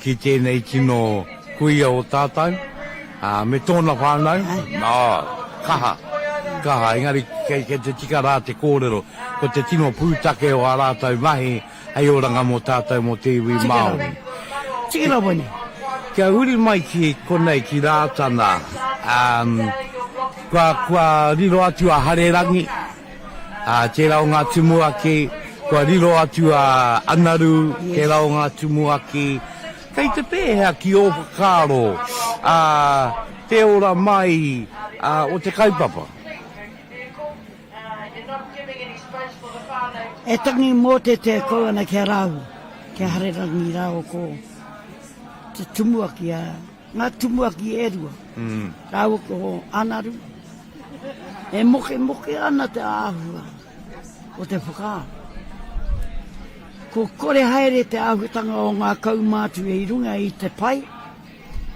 ki tēnei tino kuia o tātou. Me tōna whānau, kaha, engari kei te tika rā te kōrero, ko te tino pūtake o a rātou mahi, hei oranga mō tātou mō te iwi Māori. Tikira wani. Kia uri mai ki konei ki Rātana, kua riro atu a harerangi, te rao ngā tumuaki, kua riro atu a anaru, te rao ngā tumuaki, kei te pēhea ki o whakaaro, te ora mai o te kaupapa. E tangi mō te koana kia rau, kia harerangi rau ko te tumuaki ngā tumuaki e rua. Rau ko anaru. E moke ana te āhua o te whakaaro. Ko kore haere te āhuatanga o ngā kaumātu e runga i te pai.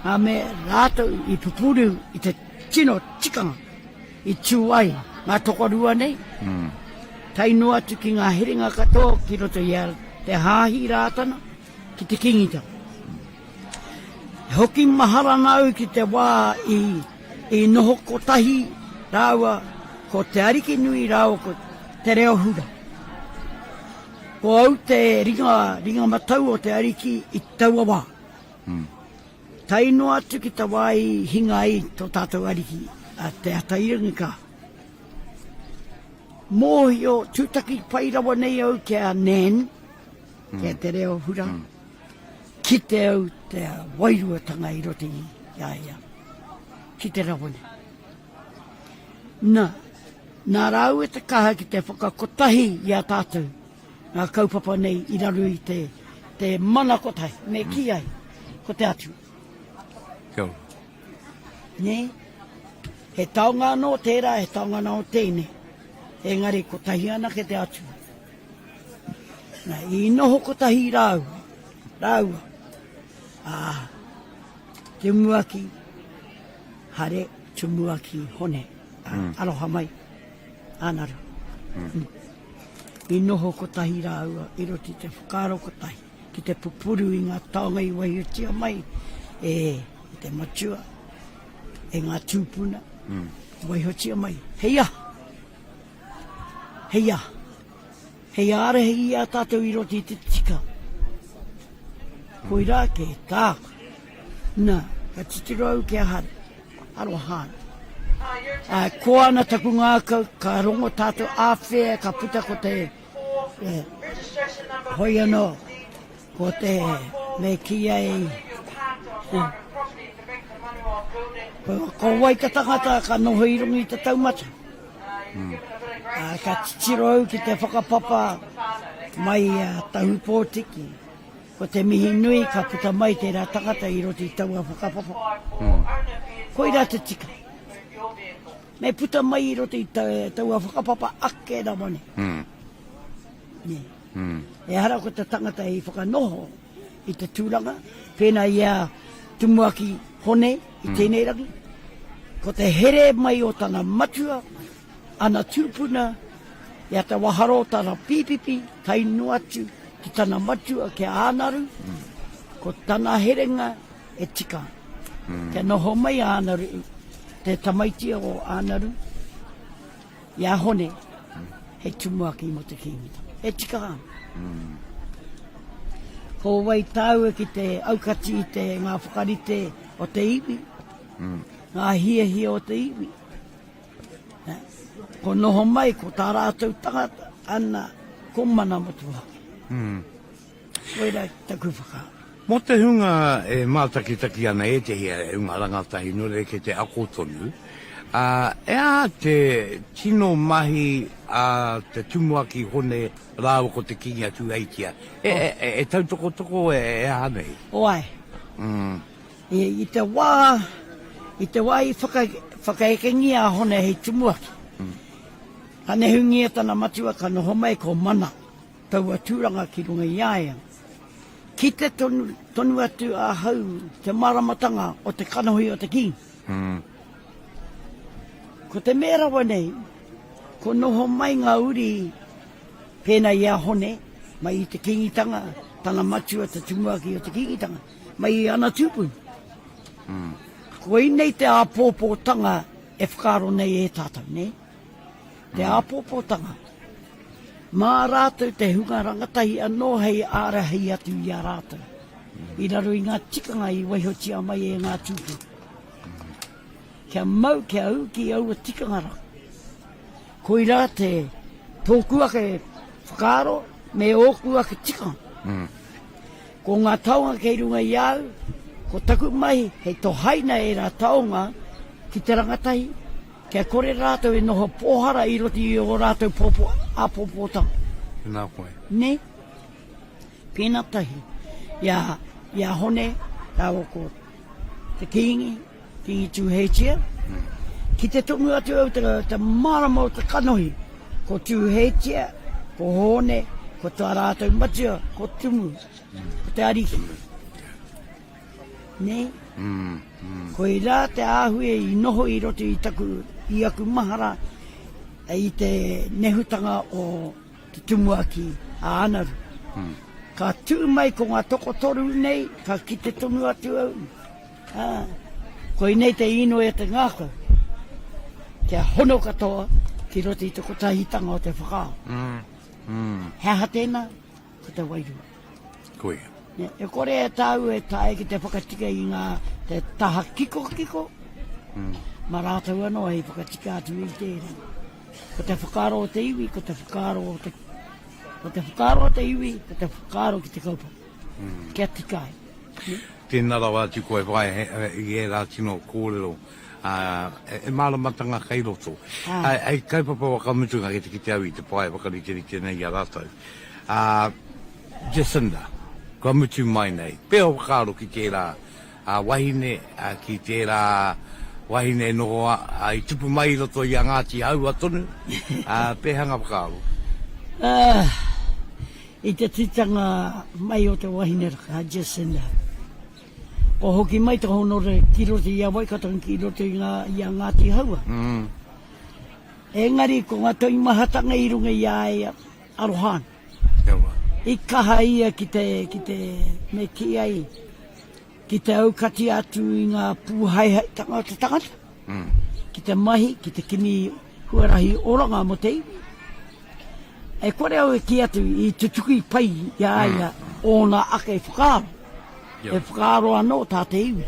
A me rātou i pupuru i te tino tikanga. I tūai ngā tokorua nei. Taino atu ki ngā heringa katoa ki roto i te Haahi Rātana ki te Kingitanga. Hoki maharana au ki te wā i noho kotahi rāua ko te ariki nui rāua ko te reo hura. Ko au te ringa matau o te ariki i taua wā. Taino atu ki te wā i hinga i tō tātou ariki a te atairangi ka. Mōhi o tūtaki pairawa nei au kia nen, kia te reo hura, ki te au te wairuatanga i roti i ia, ki te rawone. Nā rau e te kaha ki te whakakotahi i a tātou, ngā kaupapa nei i raru i te mana kotahi, me ki ai, ko te atu. Kau. Ne? He taonga no tērā, he taonga no tēnei. Engari ko tahi ana ke te atu. I noho ko tahi rāua. Te muaki, hare, te muaki hone. Aloha mai, anaru. I noho ko tahi rāua, i roti te whakaro ko tahi. Ki te pupuru i ngā taonga i waiutia mai. I te matua. e ngā tupuna, waihotia mai. Heia! Heia! Heia are heia tātou i roti te tika. Koira ke tā. Nā, ka titiro au ke ahare. Arohana. Ko ana taku ngā ka rongo tātou āwhea, ka puta ko te hoi anō, ko te me kia e. Ko wai ka tangata ka noho i rungi te taumata. Ka titiro au ki te whakapapa mai tahu pōtiki. Ko te mihi nui ka puta mai te rā tangata i roti taua whakapapa. Koira te tika. Me puta mai i roti taua whakapapa ake na mone. E hara ko te tangata i whakanoho i te tūranga. Pēnā ia tumuaki hone i tēnei rangi. Ko te here mai o tana matua, ana tupuna, ia te waharo tana pipipi, tainu atu ki tana matua ke ānaru. Ko tana herenga e tika. Te noho mai ānaru, te tamaitia o ānaru. Ia hone, he tumuaki mo te kingitanga. E tika āna. Ko wai tāua ki te aukati i te ngā whakarite o te iwi. Ngā hia o te iwi. Ko noho mai, ko tā rātou tangata, ana, ko mana motua. Koira taku whaka. Mo te hunga e mātakitaki ana e te hia e unga rangatahi nore ke te ako tonu. E a te tino mahi a te tumuaki hone rāua ko te kingi atu aitia. E tautoko e Anei. Oai. I te wā i whakaekengi a hone hei tumuaki. Hane hungia tana matua ka noho mai ko mana. Taua tūranga ki runga i aia. Ki te tonu atu a hau te māramatanga o te kanohi o te king. Ko te mera wanei, ko noho mai ngā uri pēnā ia hone, mai i te kingitanga, tana matua te tumuaki o te kingitanga, mai i ana tūpun. Ko nei te āpōpōtanga e whakaro nei e tātou, ne? Te āpōpōtanga. Mā rātou te hunga rangatahi anō hei āra hei atu i a rātou. I raro i ngā tikanga i waihotia mai e ngā tūpun. Kia mau, kia au, ki au a tikangara. Ko i rā te tōku ake whakaro, me ōku ake tikanga. Ko ngā taonga kei runga i au, ko taku mai, hei tō haina e rā taonga, ki te rangatahi, kia kore rātou e noho pōhara i roti i o rātou āpōpōtanga. Nā koe. Ne? Pēnā tahi. Ia hone, rāo ko te kingi tu heitia. Ki te tongu atu au te marama o te kanohi. Ko tu heitia, ko hone, ko tā rātou matua, ko tumu, ko te ariki. Ne? Ko i rā te āhue i noho i roti i taku i aku mahara i te nehutanga o te tumuaki a anaru. Ka tū mai ko ngā tokotoru nei, ka ki te tongu atu au. Ko i nei te ino e te ngākau. Kia hono katoa ki roti i te kotahitanga o te whakao. Hea tēnā, ko te wairua. Koe. E kore e tāu e tae ki te whakatika i ngā te taha kiko. Ma rātau anō hei whakatika atu i tērā. Ko te whakaro o te iwi, ko te whakaro o te... Ko te whakaro o te iwi, ko te whakaro ki te kaupa. Kia tikai. Tēnā rawa atu koe vai i e rā tino kōrero. E māramatanga kei roto. Ai kaupapa wakamutunga ki te kitea i te pae wakarikeri tēnei a rātau. Jacinda, kua mutu mai nei. Pēo whakaro ki tērā wahine, ki tērā wahine noa, i tupu mai roto i a ngāti au atonu. Pēhanga whakaro. I te titanga mai o te wahine raka, Jacinda. O hoki mai te honore ki roti i a waikatanga ki roti i a ngāti haua. Engari ko ngā toi mahatanga i runga i a e arohana. I kaha ia ki te me ki ai. ki te au kati atu i ngā pūhaihai tanga o te tangata. Ki te mahi, ki te kimi huarahi oranga mo te iwi. E kore au e ki atu i tutuki pai ia aia o ngā ake e whakaaro. E whakaaro anō tā te iwi.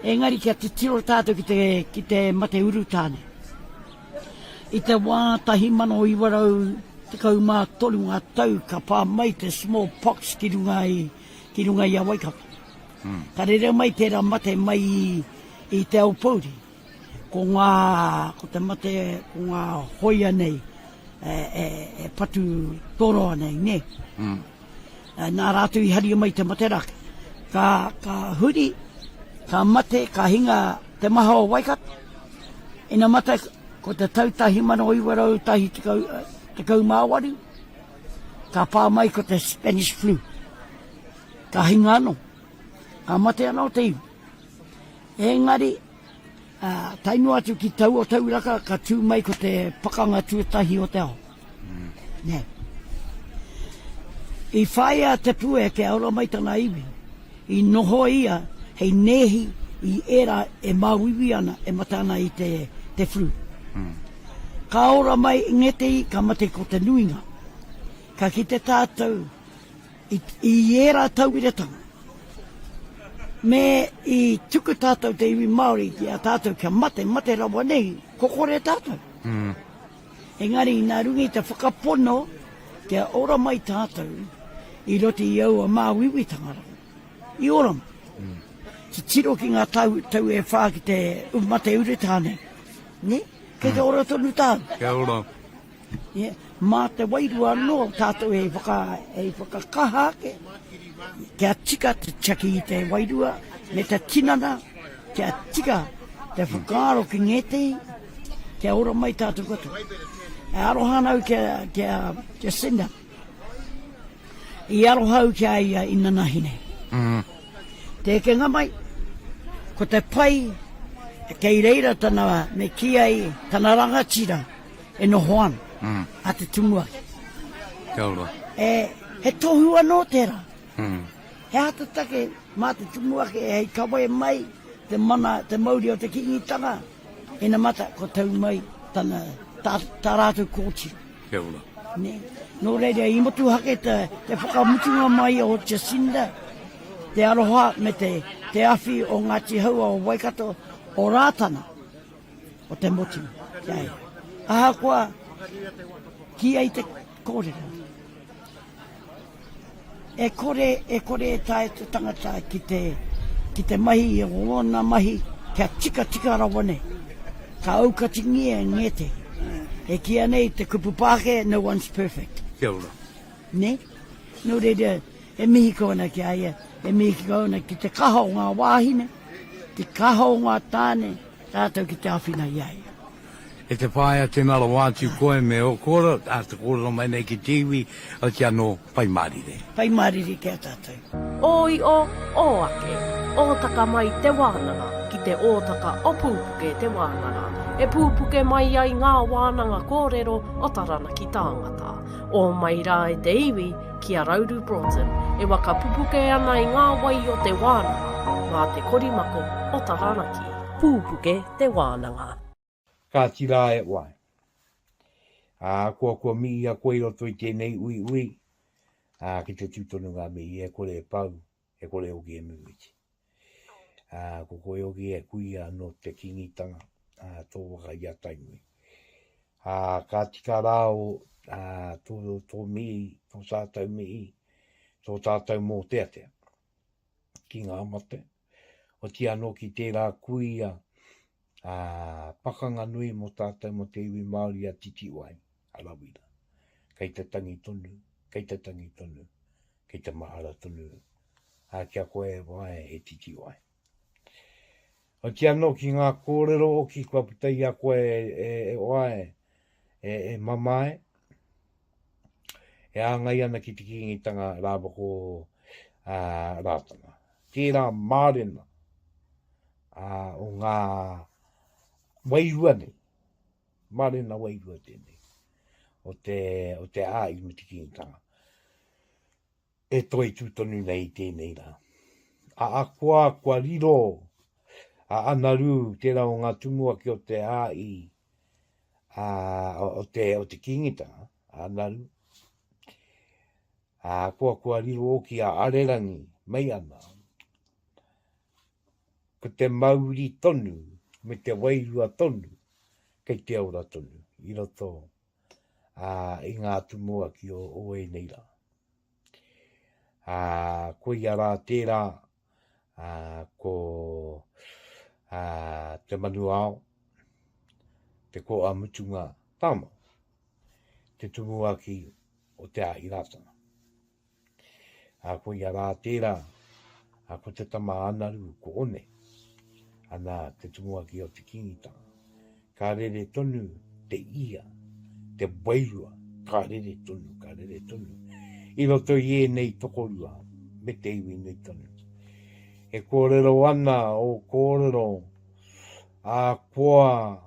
Engari kia te tiro tātou ki te mate uru tāne. I te wātahi mano i warau te kaumā tolu ngā tau ka pā mai te smallpox ki runga i a Waikato. Ka rere mai tērā mate mai i te Aupōri. Ko te mate, ko ngā hoia nei, e patu toroa nei, ne? Nā rātu i haria mai te mate rake. Ka huri, ka mate, ka hinga te maha o Waikato. Ina mate, ko te tautahi mano i warau tahi te kaumāwaru. Ka pā mai ko te Spanish flu. Ka hinga anō. Ka mate anō te iwi. Engari, tainu atu ki tau o tauraka, ka tū mai ko te pakanga tuatahi o te ao. Ne. I whaia te pue ke aura mai tana iwi. I noho ia, hei nehi, i era e mauiwi ana, e matana i te flu. Ka aura mai ngetei, ka mate ko te nuinga. Ka ki te tātou, i era tauiretanga. Me i tuku tātou te iwi Māori ki a tātou kia mate rawa nei, kokore tātou. Engari nā rungi te whakapono kia ora mai tātou i roti i au a māwiwi tangara. I ora mai. Titiro ki ngā tau e whā ki te mate ure tāne. Ne? Kei te ora tonu tāne. Kia ora. Mā te wairua no tātou e whakakaha ke. Kia tika te chaki i te wairua, me te tinana, kia tika te whakaaro ki ngetei, kia ora mai tātou koto. E arohanau kia senda. I arohau kia ia i nanahine. Te kenga mai, ko te pai, kei reira tana me kia i tana rangatira e no hoan, a te tumua. Kia ora. He tohu anō tērā. He hatatake, mā te tumuake, hei kawae mai, te Mauri o te Kingitanga, ina mata ko tau mai tana tā rātou kōtiro. Kia ora. Nō reira, i motu hake te whakamutunga mai o Jacinda, te aroha me te awhi o Ngāti Haua o Waikato o Rātana, o te motu. Aha koa, ki ai te kōrero. E kore tae te tangata ki te mahi, e ona mahi, kia tika rawane. Ka aukatingi e ngete. E ki anei te kupupake, no one's perfect. Kia ora. Ne? No reira, e mihi kona ki aia, e mihi kona ki te kaha o ngā wāhine, te kaha o ngā tāne, tātou ki te awhina iai. E te whaia te mala wātiu koe me o kora, a te kōrero mai nei ki tiwi, o te anō pai marire. Pai marire kia tātou. Oi o ake, ōtaka mai te wānanga, ki te ōtaka o Pupuke Te Wānanga. E pupuke mai ai ngā wānanga kōrero o taranaki tāngata. O mai rā e te iwi ki a Rauru Broughton, e waka pupuke ana i ngā wai o te wānanga, ngā te korimako o taranaki. Pupuke Te Wānanga. Ka tira e wai. Kua mi a koe roto i tēnei ui. Ki te tūtonu ngā me i e kore e pau, e kore oki e muiti. Ko koe oki e kuia no te Kingitanga, tō waka i a taimui. Ka tika rao, tō mi, tō tātau mi, tō tātau mō teatea. Ki ngā mate, o ti anō ki tērā kuia, pakanga nui mo tātou mo te iwi Māori a titi wai, a rawira. Kei te tangi tonu, kei te mahara tonu, kia koe wai e titi wai. O ti anō ki ngā kōrero o ki kua putai a koe e wai, e mamae, e angai ana ki te Kingitanga Rauru Broughton. Tērā mārena o ngā wairua nei, marena wairua tēnei, o te āi me te Kingitanga. E toi tūtonu nei tēnei rā. kua riro, anaru, tērā o ngā tumua ki o te Haahi, o te Kingitanga, anaru. Kua riro o ki a arerangi, mai ana. Ko te Mauri tonu, me te wairua tonu, kei te aura tonu, i roto i ngā tumua ki o ēnei rā. Ko ia rā tērā, ko te manu ao, te ko a mutunga tāma, te tumua ki o te Haahi Rātana. Ko ia rā tērā, ko te tama anaru, ko one, ana te tumua ki o te Kingitanga. Ka rere tonu te ia, te wairua, ka rere tonu. I roto i ēnei tokorua, me te iwi nei tonu. E kōrero ana o kōrero, kua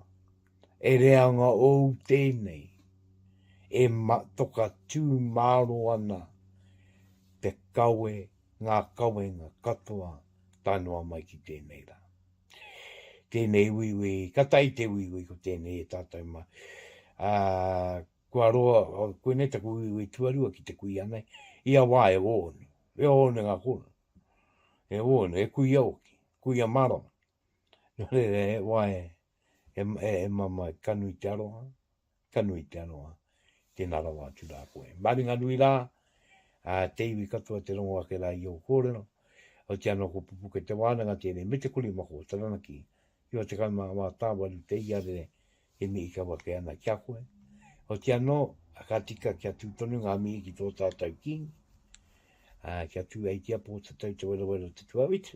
e reanga o tēnei, e toka tū māro ana, te kawe, ngā katoa, tānoa mai ki tēnei rā. Tēnei wiwi, katai te wiwi ko tēnei e tātou mai. Kua roa, koe nei taku wiwi tuarua ki te kui anei. Ia wā e ōne. E ōne ngā kona. E ōne, e kui auki. Kui a marama. E wā e mama kanui te aroha. Tēnā rawa atu rā koe. Maringa nui rā. Te iwi katoa te rongo ake rā i o Kōrero. O te ano ko Pupuke Te Wānanga tēnei. Me te kuri mako taranaki. Iwa te kaima wā tāwaru te iarere e mi i kawa ke ana kia koe. O te ano, ka tika kia tūtonu ngā mi ki tō tātau king. Kia tū eitia pō tātau te wera te tuawit.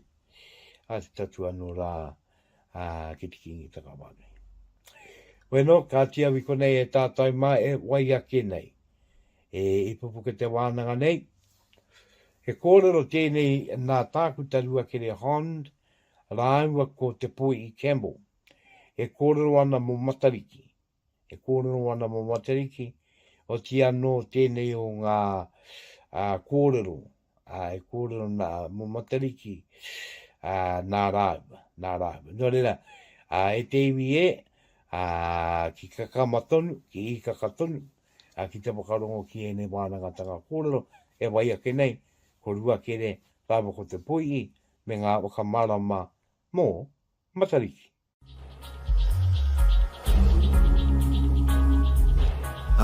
Te tatu ano rā ki te Kingitanga wānei. Weno, ka tia wiko nei e tātau mai e wai ake nei. I Pupuke Te Wānanga nei. He kōrero tēnei nā tāku ta Ruakere Hond, Rauru ko Te Poihi Campbell. E kōrero ana mo matariki. O ti anō tēnei o ngā kōrero. E kōrero nā mo matariki nā rāua. Nō reira, e te iwi ki kakamatonu, ki i kakatonu, ki te whakarongo ki ēnei wānanga tanga kōrero, e wai ake nei, ko Ruakere, tāwa ko te Poihi, me ngā wakamarama mō matariki.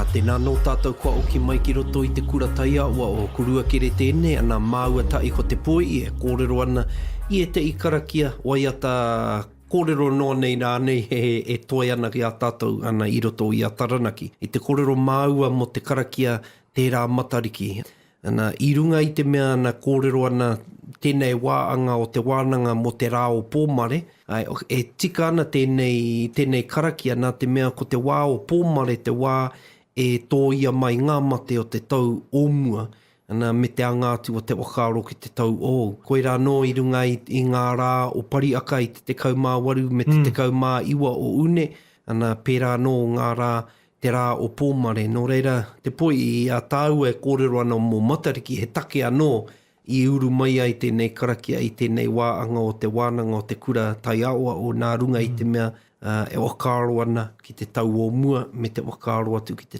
Tēnā no tātou kua oki mai ki roto i te kura tai aua o Ruakere tēnei, ana māua tai ko te Poihi, e kōrero ana i e te ikarakia, wai ata kōrero no nei nā nei e toi ana ki a tātou ana i roto i a taranaki. I te kōrero māua mo te karakia tērā matariki. Ana, i runga i te mea ana kōrero ana tēnei wāanga o te wānanga mo te rā o pōmare. E tika ana tēnei karakia nā te mea ko te wā o pōmare, te wā e tōia mai ngā mate o te tau ōmua. Ana, me te angātu o te wakaro ki te tau o. Koe rā no i runga i ngā rā o pariaka i te tekau mā waru me te tekau mā iwa o une. Ana, pērā no ngā rā te rā o pōmare. Nō reira, te Poihi i a tāu e kōrero ana mō matariki, he take anō i uru mai ai tēnei karakia i tēnei wāanga o te wānanga o te kura tai aua o nā runga i te mea e wakaro ana ki te tau o mua me te wakaro atu ki te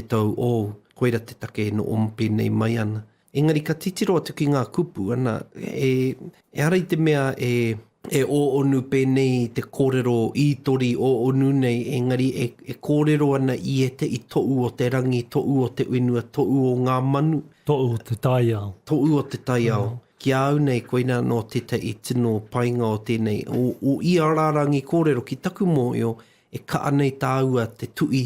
tau o. Koera te take no ompe nei mai ana. Engari ka titiro atu ki ngā kupu ana, e ara i te mea e o onu pēnei te kōrero i tori o onu nei, engari e kōrero ana i e te i tou o te rangi, tou o te whenua, tou o ngā manu. Tou o te taiao. Tou o te taiao. Ki au nei koina no te i tino pāinga o tēnei. O i ararangi kōrero ki taku mōio e ka anei tāua te tui,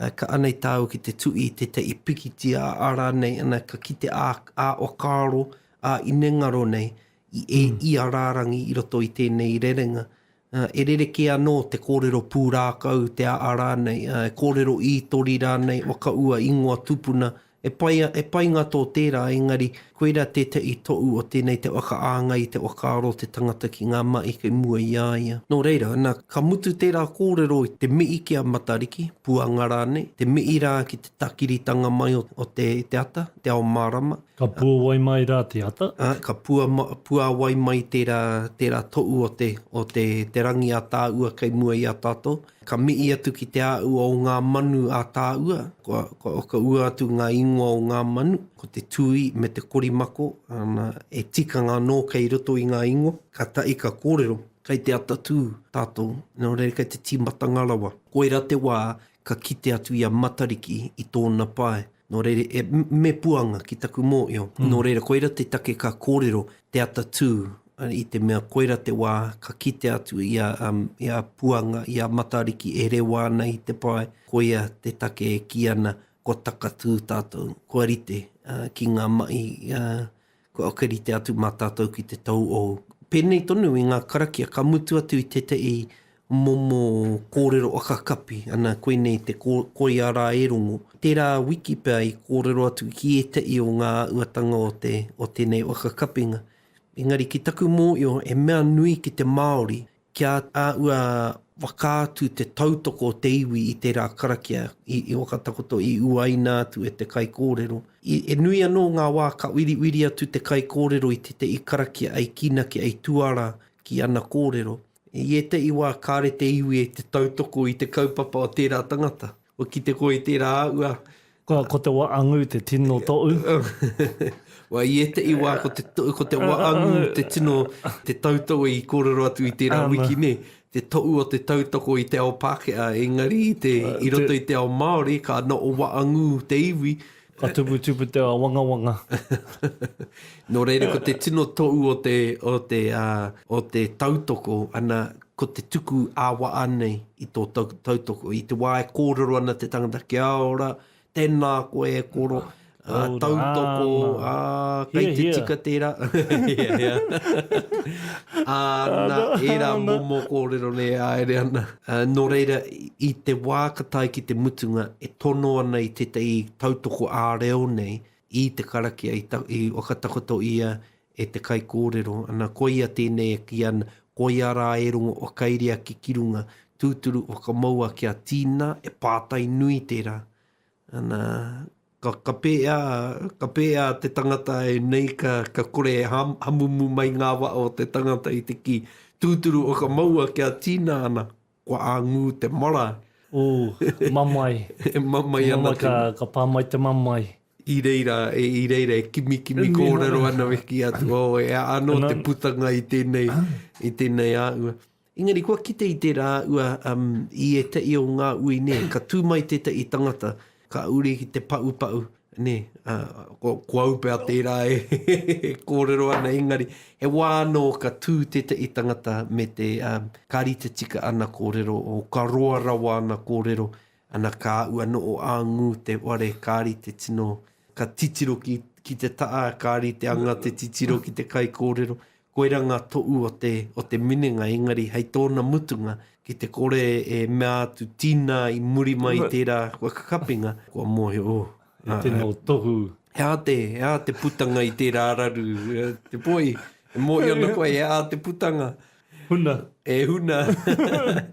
ka anei tāu ki te tui, te i pikitia ara nei, ana ka kite a o kāro, a inengaro nei, i ararangi i roto i tēnei rerenga. E rereke anō te kōrero pūrākau te ara nei, kōrero i tori rā nei, waka ua ingoa tupuna, e painga tō tērā, engari, koera tētei tou o tēnei te waka anga i te wakaro te tangata ki ngā mai kei mua ia. Nō reira, ana, ka mutu tērā kōrero i te mii ki a matariki, puanga rā nei, te mii rā ki te takiritanga mai o te ata, te ao marama, Ka pua wai mai rā te ata? Ka pua wai mai tērā to'u o te rangi a tāua kei mua i a tātou. Ka mi'i atu ki te āua o ngā manu a tāua. Ka ua atu ngā ingoa o ngā manu. Ko te tui me te korimako. E tikanga anō kei roto i ngā ingoa. Ka tai ka kōrero. Kei te atatū tātou. Nō reira kei te tīmatanga rawa. Koira te wā ka kite atu i a matariki i tōna pae. Nō reira, me puanga ki taku mōio. Nō reira, koira te take ka kōrero te atatū i te mea koira te wā ka kite atu i a puanga, i a matariki e rewa ana i te pae. Koia te take e ki ana ko takatū tātou. Ko rite ki ngā mai, ko rite atu mā tātou ki te tau o. Pēnei tonu i ngā karakia, ka mutu atu i tētehi momo kōrero akakapi, ana koe nei te koi ara e rongo. Tērā wiki pēr i kōrero atu ki e te i o ngā uatanga o tēnei akakapinga. Engari ki taku mōio e mea nui ki te Maori, kia ua wakaatu te tautoko o te iwi i tērā karakia i wakatakoto i uaina atu e te kai kōrero. E nui anō ngā wā ka wiri atu te kai kōrero i te i karakia ai kina ki ai tuara ki ana kōrero. I te iwa kāre te iwi e te tautoko i te kaupapa o tērā tangata. O ki te koe tērā ua. Ko te wāangu te tino to'u. Wa i te iwa ko te wāangu te tino te tautoko i kōrero atu i tērā wiki ne. Te to'u o te tautoko i te ao Patea, engari i roto i te ao Maori, ka no o wāangu te iwi. Ka tupu te wanga. Nō reira, ko te tino to'u o te tautoko, ana ko te tuku āwa anei i tō tautoko. I te wā e kōrero ana te tangata kia ora, tēnā koe e koro, tautoko, kei te tika tērā. Era momo kōrero ne aere ana. Nō reira, i te wākatai ki te mutunga, e tono ana i te tautoko āreo nei, i te karakia, i wakatakoto ia e te kai kōrero. Ana koia tēnei e ki ana, koia rā e rongo o kairia ki kirunga, tūturu o ka maua kia tīna, e pātai nui tērā. Ana ka pēa te tangata e nei ka kore e hamumu mai ngā wa o te tangata i te ki. Tūturu o ka maua kia tīna ana, kua āngu te mara. Mamai. Mamai ana. Ka pāmai te mamai. I reira, e kimi kōrero ana weki atu. E anō te putanga i tēnei āua. Engari, kua kite i tērā āua i e te i o ngā ui ne, ka tūmai te i tangata, ka uri ki te pau, ne, kua upea tērā e kōrero ana, engari, e wāno ka tū te i tangata me te kāri te tika ana kōrero, o ka roa rawa ana kōrero, ana ka ua no o āngu te ware kāri te tino, ka titiro ki te taa, kāri te anga te titiro ki te kai kōrero, koiranga to'u o te minenga, engari, hei tōna mutunga, ki te kore e mea atu tīna i muri mai tērā wakakapinga, kua mohe o. Tēnō tohu. Ea te putanga i tērā araru, te poi, e mohe ana koe, ea te putanga. Huna. E huna.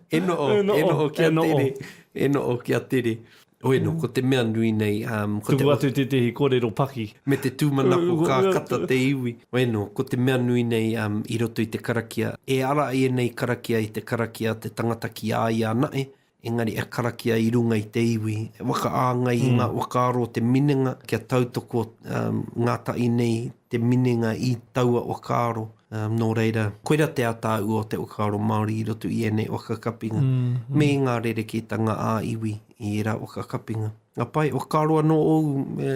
Eno o kia tere. Eno o kia tere. Oeno, ko te mea nui nei. Tuku atu tētehi kōrero paki. Me te tūmanako ka kata te iwi. Oeno, ko te mea nui nei i roto i te karakia. E ara i nei karakia i te karakia te tangata ki ai anae. Engari e karakia i runga i te iwi. E waka anga i ngā wakaaro te minenga. Kia tautoko ngā tai nei te minenga i taua wakaaro. Nō reira, koira te atāu o te wakaaro Māori i roto i ēnei wakakapinga. Me ngā rereketanga a iwi i era wakakapinga. Ngā pai, wakaaro anō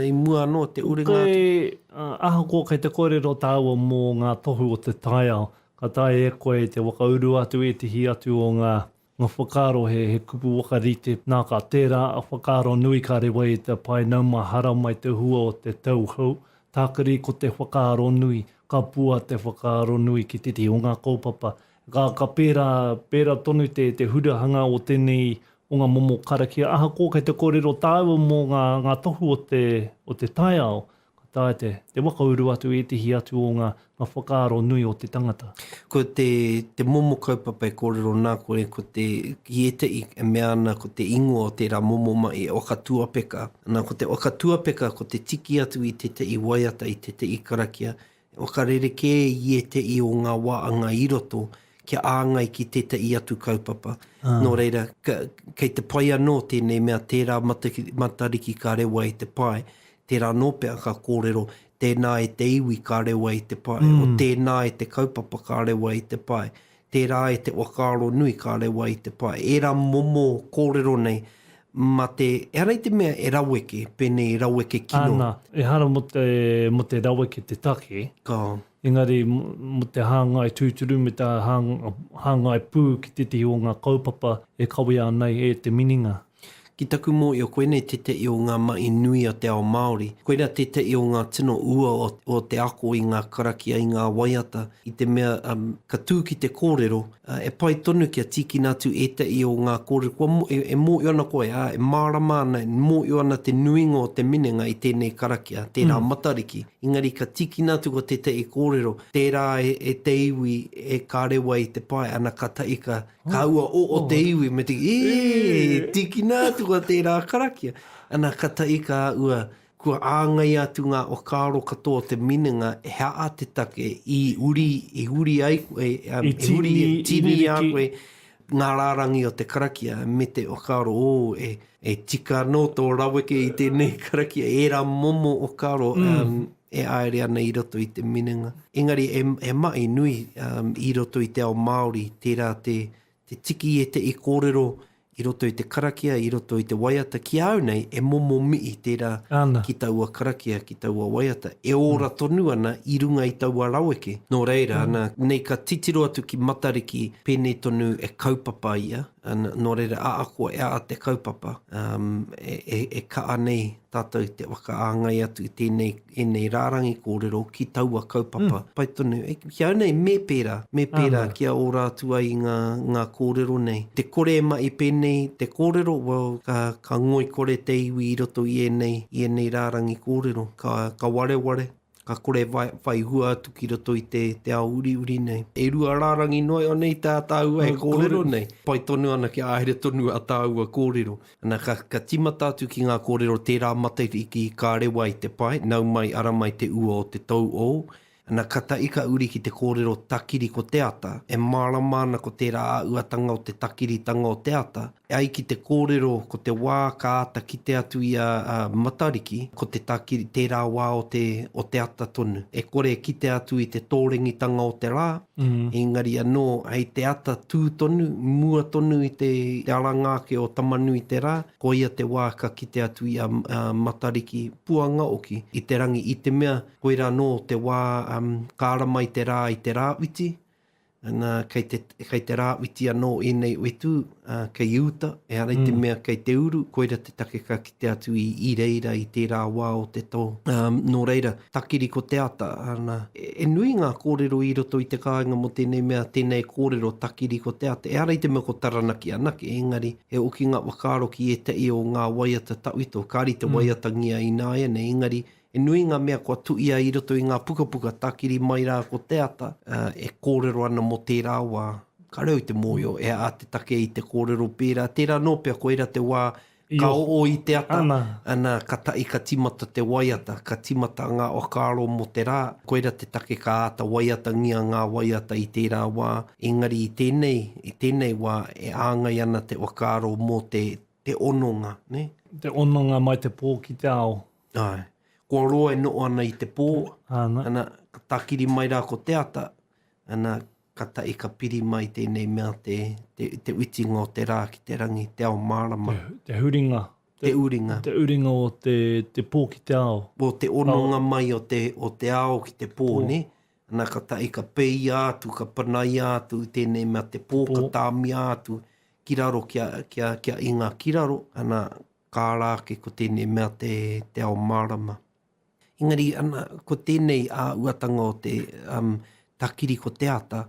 i mua anō te urenga atu. Ahakoa kei te kōrero tāua mō ngā tohu o te taiao. Ka tai e koe te wakauru atu e te hi atu o ngā whakaaro he kupu wakarite. Nā ka tērā whakaaro nui ka rewa i te pai nauma hara mai te hua o te tau hau. Tākari ko te whakaaro nui. Ka pua te whakaaro nui ki te o ngā kaupapa. Ka pēra tonu te hurahanga o tēnei o ngā momo karakia. Aha ko kei te kōrero tāua mō ngā tohu o te taiao. taete, te wakauru atu e tihi atu o ngā whakaaro nui o te tangata. Ko te momo kaupapa e kōrero nā koe, ko te kietei e mea ana, ko te ingoa o tērā momo mai e okatuapeka. Nā ko te okatuapeka, ko te tiki atu i tētei waiata, i tētei karakia. Wakarereke ietei o ngā wāanga i roto, kia āngai ki tētei atu kaupapa. Nō reira, kei te pai anō tēnei mea tērā matariki ka rewa i te pai, tērā nōpea ka kōrero, tēnā e te iwi ka rewa i te pai, o tēnā e te kaupapa ka rewa i te pai, tērā e te wakaaro nui ka rewa i te pai. Era momo kōrero nei, ma te, e rei te mea e raweke, pēnei e raweke kino. Ana, e hara mo te raweke te take, engari mo te hāngai tūturu me te hāngai pū ki te tihi o ngā kaupapa e kawe anei e te mininga. Ki taku mō i o koenei tētei o ngā mai nui o te ao Māori. Koenei tētei o ngā tino ua o te ako i ngā karakia i ngā waiata. I te mea ka tū ki te kōrero, e pai tonu kia tiki nātu e te i o ngā kōrero. E mō i ana koe, e māramana, mō i ana te nuinga o te minenga i tēnei karakia, tērā matariki. Ingari ka tiki nātu ko tētei kōrero, tērā e te iwi e kārewa i te pai, ana ka taika, ka ua o te iwi, me te tiki nātu ko tērā karakia. Ana ka taika ua, kua āngai atu ngā o kāro katoa te minenga, e haa te take i uri ai koe, i tini a koe, ngā rārangi o te karakia, me te o kāro, e tika no tō raweke i tēnei karakia, e rā momo o kāro, e aere ana i roto i te minenga. Engari, e mai nui i roto i te ao Māori, tērā te tiki e te i kōrero, i roto i te karakia, i roto i te waiata. Ki au nei, e momo mii tērā ki taua karakia, ki taua waiata. E ora tonu ana i runga i taua raweke. Nō reira, ana, nei ka titiro atu ki matariki, pēnei tonu e kaupapa ia. Nō reira, aako e a te kaupapa. E ka anei tātou te waka āngai atu i tēnei ēnei rārangi kōrero ki taua kaupapa. Pai tonu, ki au nei, me pēra kia ora atu ai ngā kōrero nei. Te kore e mai pēnei, te kōrero, ka ngoi kore te iwi i roto i ēnei rārangi kōrero. Ka ware, ka kore whai hua atu ki roto i te ao uri nei. E rua rārangi noi o nei tātau e kōrero nei. Pai tonu ana ki ahere tonu a tāua kōrero. Ana ka timata atu ki ngā kōrero tērā matariki ka rewa i te pai, nau mai ara mai te ua o te tau o. Ana ka taika uri ki te kōrero takiri ko te ata, e māramana ko tērā auatanga o te takiritanga o te ata, e ai ki te kōrero ko te wā ka ata ki te atu i a matariki, ko te takiri tērā wā o te ata tonu. E kore ki te atu i te tōrengitanga o te rā, engari anō, hei te ata tū tonu, mua tonu i te arangāke o tamanu i te rā, ko ia te wā ka ki te atu i a matariki puanga oki, i te rangi i te mea, koera anō te wā kāra mai te rā i te rāwiti, kei te rāwiti anō ēnei wetu, kei uta, e ara i te mea kei te uru, koera te take ka ki te atu i reira i tērā wā o te tō. Nō reira, takiri ko te ata, e nui ngā kōrero i roto i te kāinga mo tēnei mea, tēnei kōrero takiri ko te ata, e ara i te mea ko taranaki anake, engari, e oki ngā wakaro ki e te i o ngā waiata tauito, kāri te waiata ngia i nāia nei, engari, e nui ngā mea kua tuia i roto i ngā pukapuka takiri mai rā ko te ata, e kōrero ana mo tērā wā. Ka reo te mōio, e a te take i te kōrero pērā. Tērā nōpea koera te wā ka o i te ata, ana ka tai ka timata te waiata, ka timata ngā okaro mo te rā. Koera te take ka ata waiata ngia ngā waiata i tērā wā. Engari i tēnei wā e āngai ana te okaro mo te ononga. Ne? Te ononga mai te pō ki te ao. Ai. Kua roa e no ana i te pō, ana ka takiri mai rā ko te ata, ana ka tai ka piri mai tēnei mea te witinga o te rā ki te rangi, te ao mārama. Te huringa. Te uringa o te pō ki te ao. O te ononga mai o te ao ki te pō, ne? Ana ka tai ka pei atu, ka panai atu, tēnei mea te pō, ka tāmi atu, ki raro kia inga ki raro, ana kā rāke ko tēnei mea te ao mārama. Engari, ana, ko tēnei a uatanga o te takiri ko te ata,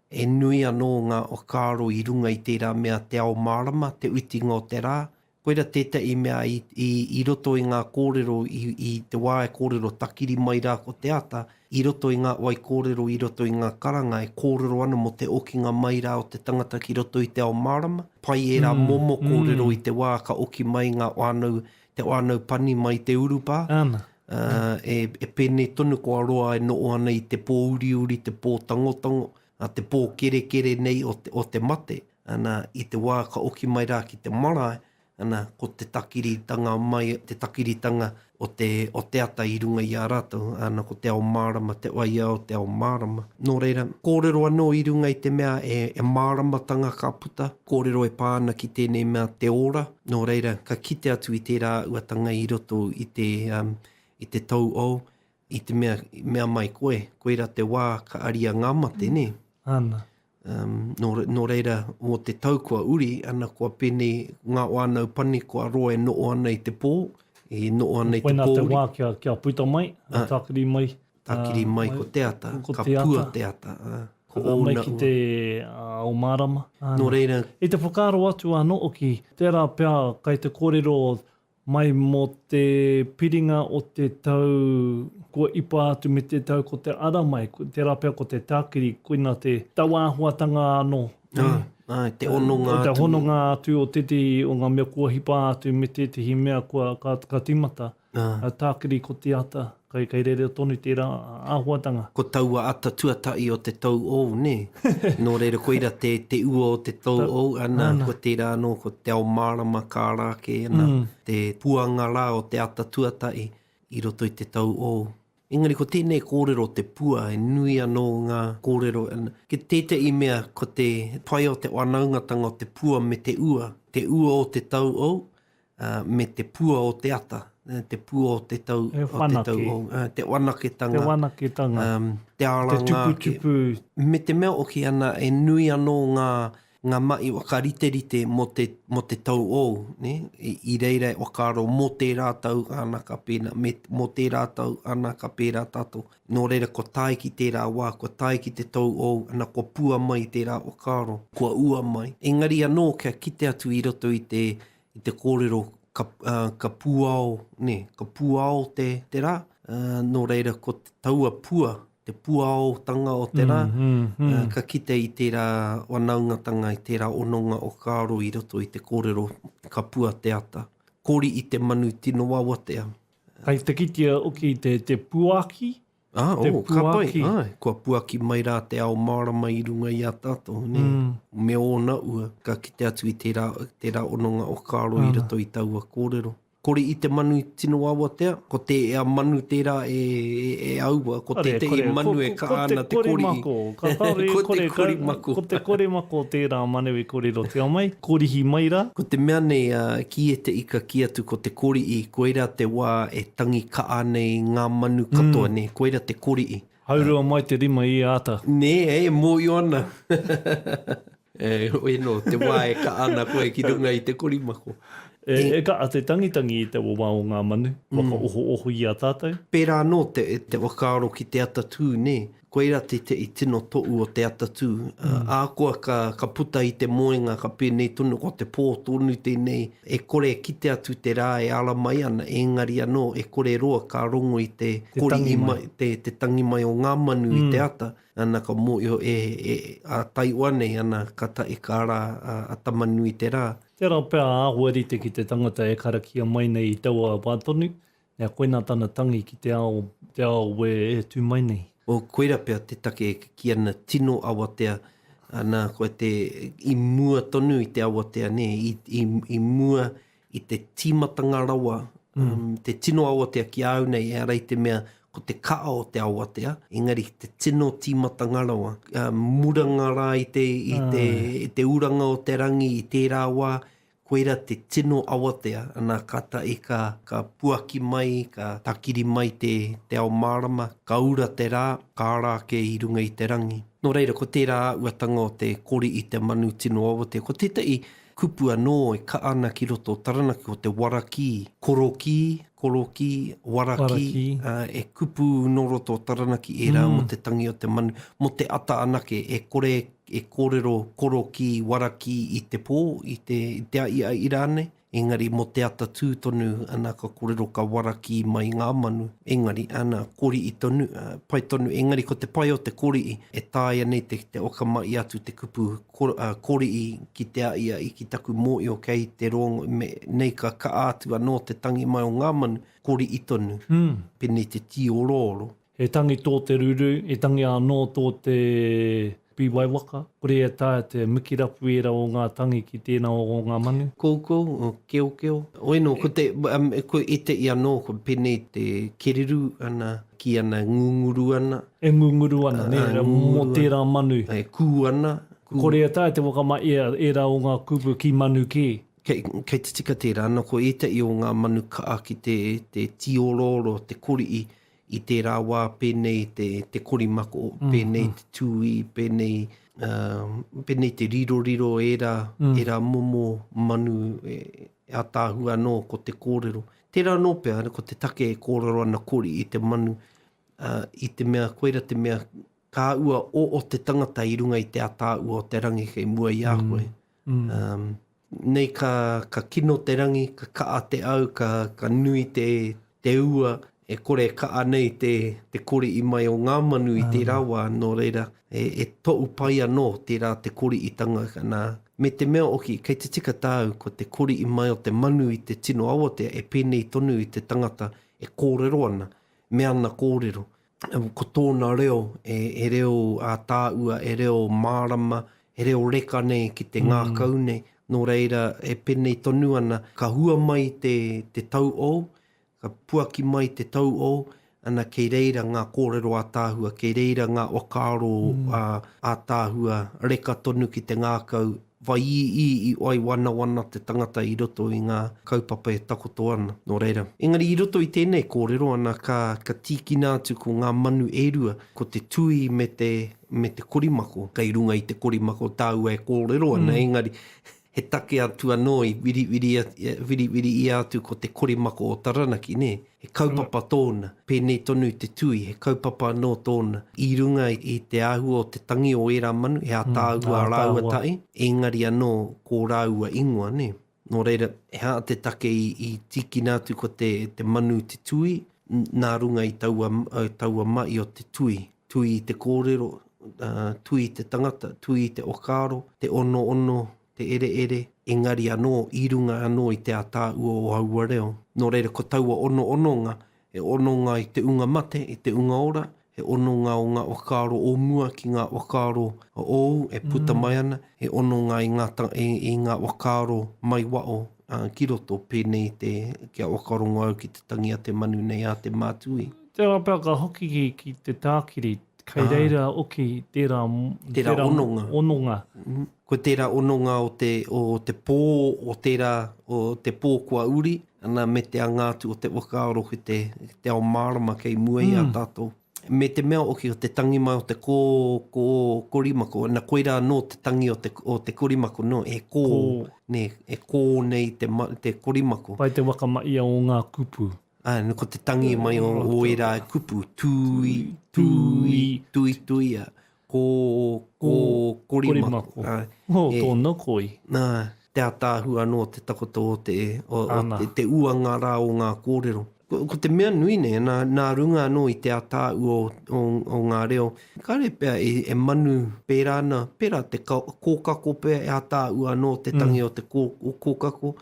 e nui anō ngā o kāro i runga i tērā mea te ao mārama, te uitinga o te rā, koera tētai mea i roto i ngā kōrero i te wā e kōrero takiri mai rā ko te ata, i roto i ngā wai kōrero, i roto i ngā karanga e kōrero ana mo te okinga mai rā o te tangata ki roto i te ao marama. Pai e rā momo kōrero i te wā ka oki mai ngā wānau, te wānau pani mai te urupā. E pēne tonu ko aroa e noo ana i te pō uri, te pō tangotango, te pō kere nei o te mate. Ana, i te wā ka oki mai rā ki te marae, ana, ko te takiritanga mai, te takiritanga o te ata i runga i a rātou, ana, ko te ao mārama, te wai o te ao mārama. Nō reira, kōrero anō i runga i te mea e māramatanga ka puta, kōrero e pāna ki tēnei mea te ora. Nō reira, ka kite atu i tērā uatanga i roto i te tau au, i te mea mai koera te wā ka aria ngā mate, ne? Ana. Nō reira, o te tau kua uri, ana kua pene ngā wānau pani kua roa e noo ana i te pō, e noo ana i te pō. Koina te wā kia puta mai, takiri mai. Takiri mai ko te ata, ka pua te ata. Ko mai ki te o marama. Nō reira. I te whakaro atu anō ki, tērā pia kai te kōrero mai mō te piringa o te tau, kua ipa atu me te tau ko te ara mai, tērā pia ko te tākiri, koina te tauāhuatanga anō. Te hononga atu. Te hononga atu o tētehi o ngā mea kua hipa atu me tētehi mea kua ka timata. Tākiri ko te ata, kai rere tonu tērā āhuatanga. Ko taua ata tuatai o te tau ou, ne? Nō reira koira te ua o te tau ou, ana, ko tērā anō, ko te ao mārama kārake, ana, te puanga rā o te ata tuatai i roto i te tau ou. Engari, ko tēnei kōrero te pua, e nui anō ngā kōrero. Ke tētei mea, ko te pai o te wanaungatanga o te pua me te ua o te tau ou, me te pua o te ata. Te pua o te tau ou. Te wanaketanga. Te wanaketanga. Te aranga. Te tupu. Me te mea oki ana, e nui anō ngā mai wakariterite mo te tau ou, ne? I reira wakaro mo te rātau ana ka pēna, mo te rātau ana ka pēra tātou. Nō reira ko tai ki tērā wā, ko tai ki te tau ou, ana ko pua mai tērā wakaro, ko ua mai. Engari anō kia kite atu i roto i te kōrero ka puao, ne? Ka puao te rā. Nō reira ko te taua pua, te puao tanga o te rā, ka kite i tērā wanaungatanga, i tērā ononga o kāro i roto i te kōrero ka pua te ata. Kori i te manu tino wawatea. Kai te kitea oki te puaki? Ka pai, kua puaki mai rā te ao mārama i runga i a tātou, ne? Me ona ua, ka kite atu i tērā ononga o kāro i roto i taua kōrero. Kore i te manu tino wawatea, ko te manu tērā e aua, ko te manu e ka ana te kori. Ko te kori mako. Ko te kore mako tērā manu e kōrero te au mai, korihi mai rā. Ko te mea nei ki e te ika ki atu ko te kori i, koera te wā e tangi ka anei ngā manu katoa ne, koera te kori i. Haurua mai te rima i ata. Ne, mō i ona. No, te wā e ka ana koe ki runga i te kori mako. E ka a te tangitangi i te wā o ngā manu, waka oho i a tātou. Pērā anō te wakaaro ki te atatū, ne? Koera te i tino to'u o te atatū. Ākoa ka puta i te moenga, ka pēnei tonu ko te pō tonu tēnei. E kore ki te atu te rā e ala mai ana, engari anō, e kore roa ka rongo i te kori mai, te tangi mai o ngā manu i te ata. Ana ka mōio a Taiwane, ana ka tae ka ara a tamanu i te rā. Tērā pēr āhuari te ki te tangata e karakia mai nei i taua wātonu, nea koina tana tangi ki te ao e tū mai nei. O koera pēr te take ki ana tino awatea, ana koe i mua tonu i te awatea, ne, i mua i te tīmatanga rawa, te tino awatea ki au nei, e arei te mea, ko te kaa o te awatea, engari te tino tīmatanga rawa. Muranga rā i te uranga o te rangi i tērā wā, koera te tino awatea, ana kata e ka puaki mai, ka takiri mai te ao mārama, ka ura te rā, ka arake i runga i te rangi. Nō reira, ko tērā uatanga o te kori i te manu tino awatea, ko tētai kupu anō e ka ana ki roto taranaki o te waraki, koroki, waraki. E kupu no roto taranaki e rā mo te tangi o te manu, mo te ata anake e kōrero koroki, waraki i te pō, i te ia i rāne. Engari mo te ata tūtonu ana ka kōrero ka waraki mai ngā manu. Engari ana kori I tonu, pai tonu, engari ko te pai o te kori I, e tāia nei te okamai atu te kupu kori I ki te aia I ki taku mōio kei te rongo, nei ka ātu anō te tangi mai o ngā manu, kori I tonu, pene te ti o roro. He tangi tō te ruru, he tangi anō tō te piwai waka. Kore e tā te mikirapu era o ngā tangi ki tēnā o ngā manu. Koukou, keo. Oeno, ko e te I anō, ko pene te kereru ana, ki ana ngunguru ana. E ngunguru ana, mō tērā manu. E kū ana. Kore e tā te wakamai era o ngā kupu ki manu ki. Kei te tika tērā, ana ko e te I o ngā manu kaa ki te tiororo, te kori I tērā wā pēnei te korimako, pēnei te tui, pēnei te riro era momo manu a tāhua anō ko te kōrero. Tērā anō pēr, ko te take e kōrero ana kori I te manu, I te mea, koera te mea kā ua o te tangata I runga I te atāua o te rangi kei mua I a koe. Nei ka kino te rangi, ka kaa te au, ka nui te ua, e kore ka anei te kore I mai o ngā manu I te rawa, no reira, e tou pai anō tērā te kore I tanga. Me te mea oki, kei te tika tāu, ko te kore I mai o te manu I te tino awatea, e pēnei tonu I te tangata, e kōrero ana, me ana kōrero. Ko tōna reo, e reo a tāua, e reo mārama, e reo reka nei ki te ngā kau nei, no reira, e pēnei tonu ana, ka hua mai te tau o, ka puaki mai te tau o, ana kei reira ngā kōrero a tāhua, kei reira ngā wakaro a tāhua, reka tonu ki te ngā kau, vai I oi wana te tangata I roto I ngā kaupapa e takoto ana, no reira. Engari I roto I tēnei kōrero ana ka tīkina atu ko ngā manu e rua, ko te tui me te korimako, kei runga I te korimako tāua e kōrero ana, engari, he take atu anō I viri I atu ko te korimako o Taranaki, ne? He kaupapa tōna, pēnei tonu te tui, he kaupapa anō tōna. I runga I te ahua o te tangi o era manu, he a tāua rāua tai, engari anō ko rāua ingoa, ne? Nō reira, he a te take I tikina atu ko te manu te tui, nā runga I taua mai o te tui. Tui I te kōrero, tui I te tangata, tui I te okaro, te ono, te ere, engari anō, I runga anō I te atāua o aua reo. Nō reira, ko taua ononga, e ononga I te unga mate, I te unga ora, e ononga o ngā wakaro o mua ki ngā wakaro o ou, e puta mai ana, e ononga I ngā wakaro mai wao, ki roto pēnei kia whakarongo au ki te tangi a te manu nei a te mātui. Te rapea ka hoki ki te tākiri, kei reira oki tērā ononga. Ko tērā ononga o te pō, o te pō kua uri, ana me te angātu o te wakaaro ki te ao mārama kei muai a tātou. Me te mea oki o te tangi mai o te korimako, ana koira anō te tangi o te korimako, no, e kō nei te korimako. Pai te wakamai o ngā kupu. Ko te tangi mai o era e kupu, tui, korimako. Tōna koi. Te atāhua anō te takoto o te uanga rā o ngā kōrero. Ko te mea nui ne, nā runga anō I te atāhua o ngā reo. Kare pēr e manu pēra ana, pēra te kōkako pēr e atāhua anō te tangi o te kōkako.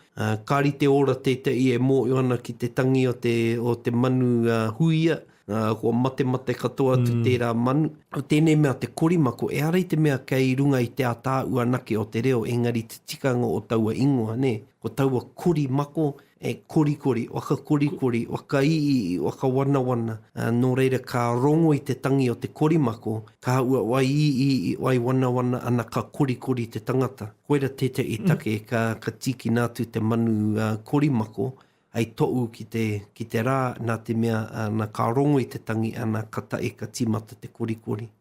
Kāri te ora tētehi e mōio ana ki te tangi o te manu huia. Ko mate katoa tu tērā manu. O tēnei mea te korimako, e arei te mea kei runga I te atāua nake o te reo, engari te tikanga o taua ingoa, ne? Ko taua korimako, e kori, waka kori, waka ii, waka wana. Nō reira ka rongo I te tangi o te korimako, ka ua wai ii, wai wana, ana ka kori te tangata. Koera tētei take ka tiki nātu te manu korimako, ai tou ki te rā, nā te mea, nā ka rongo I te tangi, ana ka tae ka timata te kori.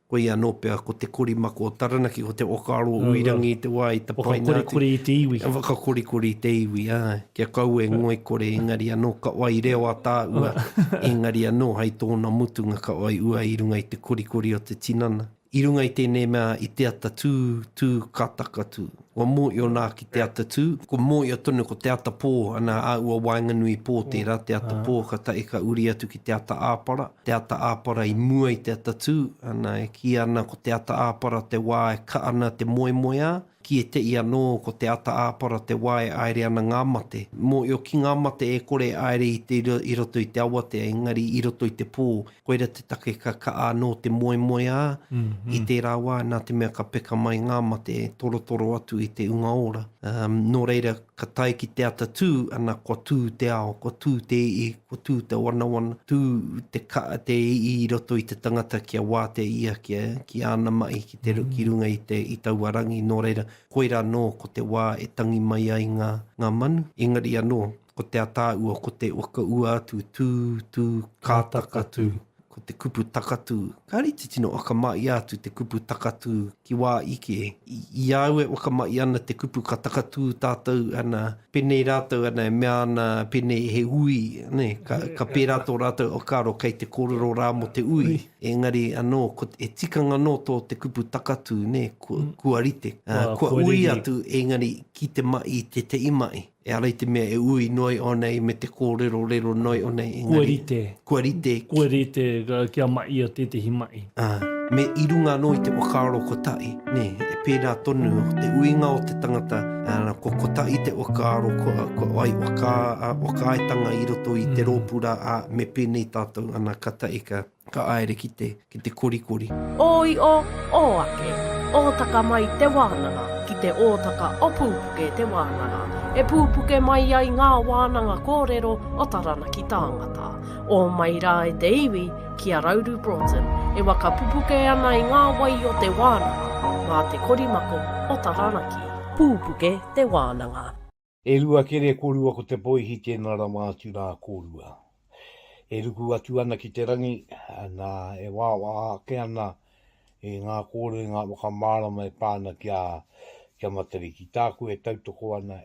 Koe anō pēr ko te korimako o Taranaki, ko te okaro uirangi I te wai, ta painati. Whakakorikori I te iwi. Whakakorikori I te iwi, kia kau e ngoi kore, engari anō ka wai reo a tāua, engari anō hai tōna mutunga ka wai ua I runga I te korikori o te tinana. I runga I tēnei mea I te ata tū kātaka tū. Ua mōi o nā ki te ata tū, ko mōi o tonu ko te ata pō, ana a ua wainga nui pō tērā, te ata pō ka tai ka uri atu ki te ata āpara. Te ata āpara i mua i te ata tū, ana e ki ana ko te ata āpara te wā e ka ana te moe moe a, ki e te i anō ko te ata āpara te wā e aere ana ngā mate. Mō i o ki ngā mate e kore aere i te i roto i te awate, engari i roto i te pō, koera te take ka anō te moe moe a, i te rā wā, nā te mea ka peka mai ngā mate e toro atu i te unga ora. Nō reira, ka tai ki te ata tū, ana ko tū te ao, ko tū te i, ko tū te wana, tū te i roto i te tangata kia wā te ia ki ana mai, ki te ki runga i tauarangi. Nō reira, koera anō ko te wā e tangi mai ai ngā manu. Engari anō, ko te ata ua, ko te waka ua atu, tū, kātaka tū. Ko te kupu takatū. Kāri te tino wakamai atu te kupu takatū ki wā ike. I au e wakamai ana te kupu ka takatū tātou ana pene rātou ana e mea ana pene he ui. Ne? Ka pē rātou o kāro kei te kōrero rā mo te ui. Engari anō, e tikanga anō tō te kupu takatū, ne? Kua rite. Kua ui atu engari ki te mai, te imai. E arei te mea e ui noi o nei me te kōrero rero noi o nei. Kua rite. Kua rite kia mai o tētehi mai. Me i runga anō i te wakaro kotai, ne, e pērā tonu o te uinga o te tangata, ko kotai te wakaro, ko ai wakaitanga i roto i te rōpura me pēnei tātou ana katai ka aere ki te korikori. Oi o ake, ōtaka mai te wānanga, ki te ōtaka o Pupuke Te Wānanga. E pupuke mai ai ngā wānanga kōrero o taranaki tāngata. O mai rā e te iwi ki a Rauru Broughton, e waka pupuke ana i ngā wai o te wānanga, mā te korimako o taranaki. Pupuke Te Wānanga. E Ruakere kōrua ko te poihi tēnara mātu rā kōrua. E ruku atu ana ki te rangi, ana e wāwā ke ana e ngā kōre, ngā wakamārama e pāna kia matariki. Tāku e tautoko ana.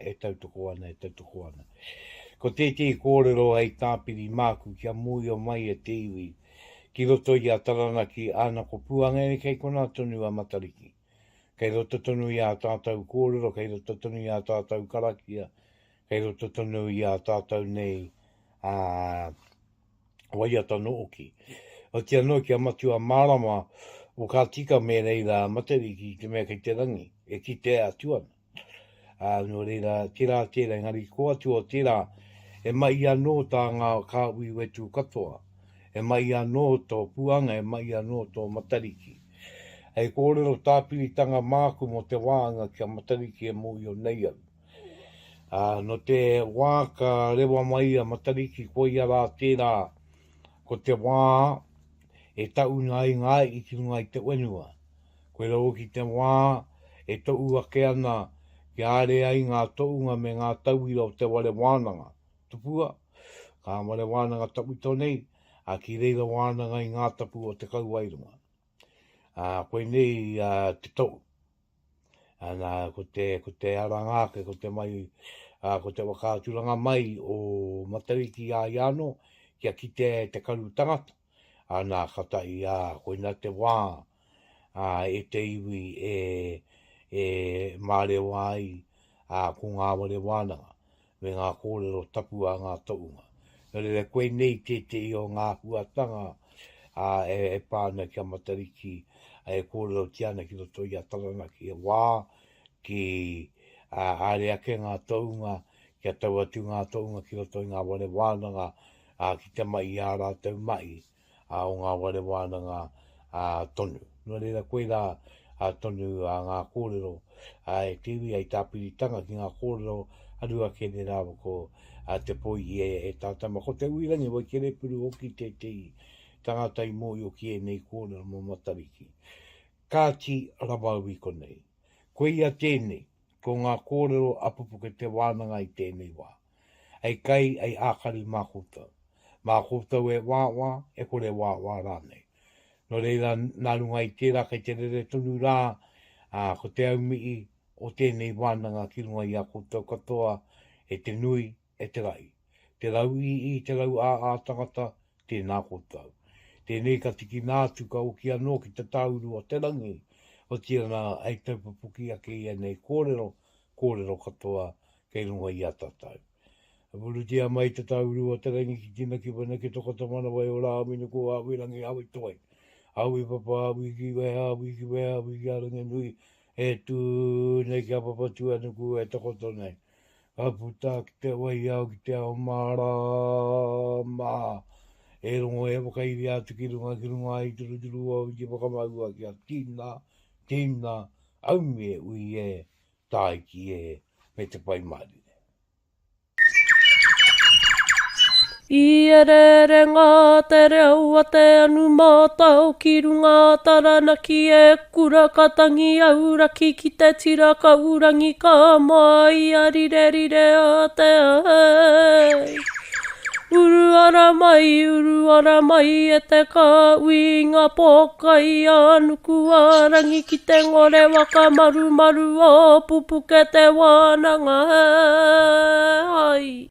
Ko tētei kōrero ai tāpiri māku kia mui o mai e te iwi. Ki roto i a taranaki ana ko puanga e kei kona tonu a matariki. Kei roto tonu i a tātau kōrero, kei roto tonu i a tātau karakia, kei roto tonu i a tātau nei waiata no oki. O te anō kia matua mārama o ka tika me reira matariki te mea kei te rangi. E kitea tuana. No reira, tērā, ngari ko atu o tērā, e mai anō tā ngā kāui wetu katoa. E mai anō tō puanga, e mai anō tō matariki. E kōrero tāpiritanga māku mo te wāhanga kia matariki e mui o nei au. No te waka rewa mai a matariki ko ia rā tērā, ko te wā e tauna ai ngā i ki runga i te wenua. Koe rau ki te wā, e tau ake ana ki are ai ngā tounga me ngā tauira o te wale wānanga. Tupua, ka wale wānanga tapu tonei, a ki reira wānanga i ngā tapu o te kauairunga. Koe nei te tau. Ko te arangake, ko te mai, ko te wakāturanga mai o matariki a iano, kia ki te karu tangata. Nā katai koe nā te wā, e te iwi mare wai ko ngā wale wānanga me ngā kōrero tapu a ngā taunga. Nō koe nei te o ngā huatanga e pāna kia matariki e kōrero tiana ki roto i a taranaki e wā ki are ake ngā taunga kia tau atu ngā taunga ki roto i ngā wale wānanga ki te mai i a rātau mai o ngā wale wānanga tonu. Nō reira koe rā tonu a ngā kōrero e tiwi ai tāpiritanga ki ngā kōrero Ruakere rāwa ko te poihi e tātama. Ko te uirangi wai kere puru hoki tētehi tangata i mōi o ki ēnei kōrero mo matariki. Kāti rawau i konei. Koe ia tēnei ko ngā kōrero a Pupuke Te Wānanga i tēnei wā. Ai kai ai ākari mā koutou. Mā koutou e wā e kore wā rānei. No reira nārunga i tērā kei te rere tonu rā, ko te aumii o tēnei wānanga ki runga i a koutou katoa, e te nui, e te rai. Te rau i te rau a tangata, tēnā koutou. Tēnei ka tiki nātu ka oki anō ki te tauru o te rangi, o tirana ai taupapuki ake i ēnei kōrero katoa kei runga i a tātau. A pulutia mai te tauru o te rangi ki tina ki wana ki toko tamana wai o rā minu ko a wirangi awi toi. Awi papa, awi ki weha, awi ki arangi nui, e tu nei ki a papa tu anu ku e toko tonei. A puta ki te wai au ki te ao mārama. E rongo e waka iwi atu ki runga i turu au ki wakamaua ki a tīna, au me ui e, tai ki e, me te pai mari. I ere ngā te reo a te anu mātau ki runga taranaki e kura katangi auraki ki te tira ka urangi ka mai a rire a te ai. Uru ara mai e te ka uinga pokai anuku arangi ki te ngore waka maru o Pupuke Te Wānanga ai.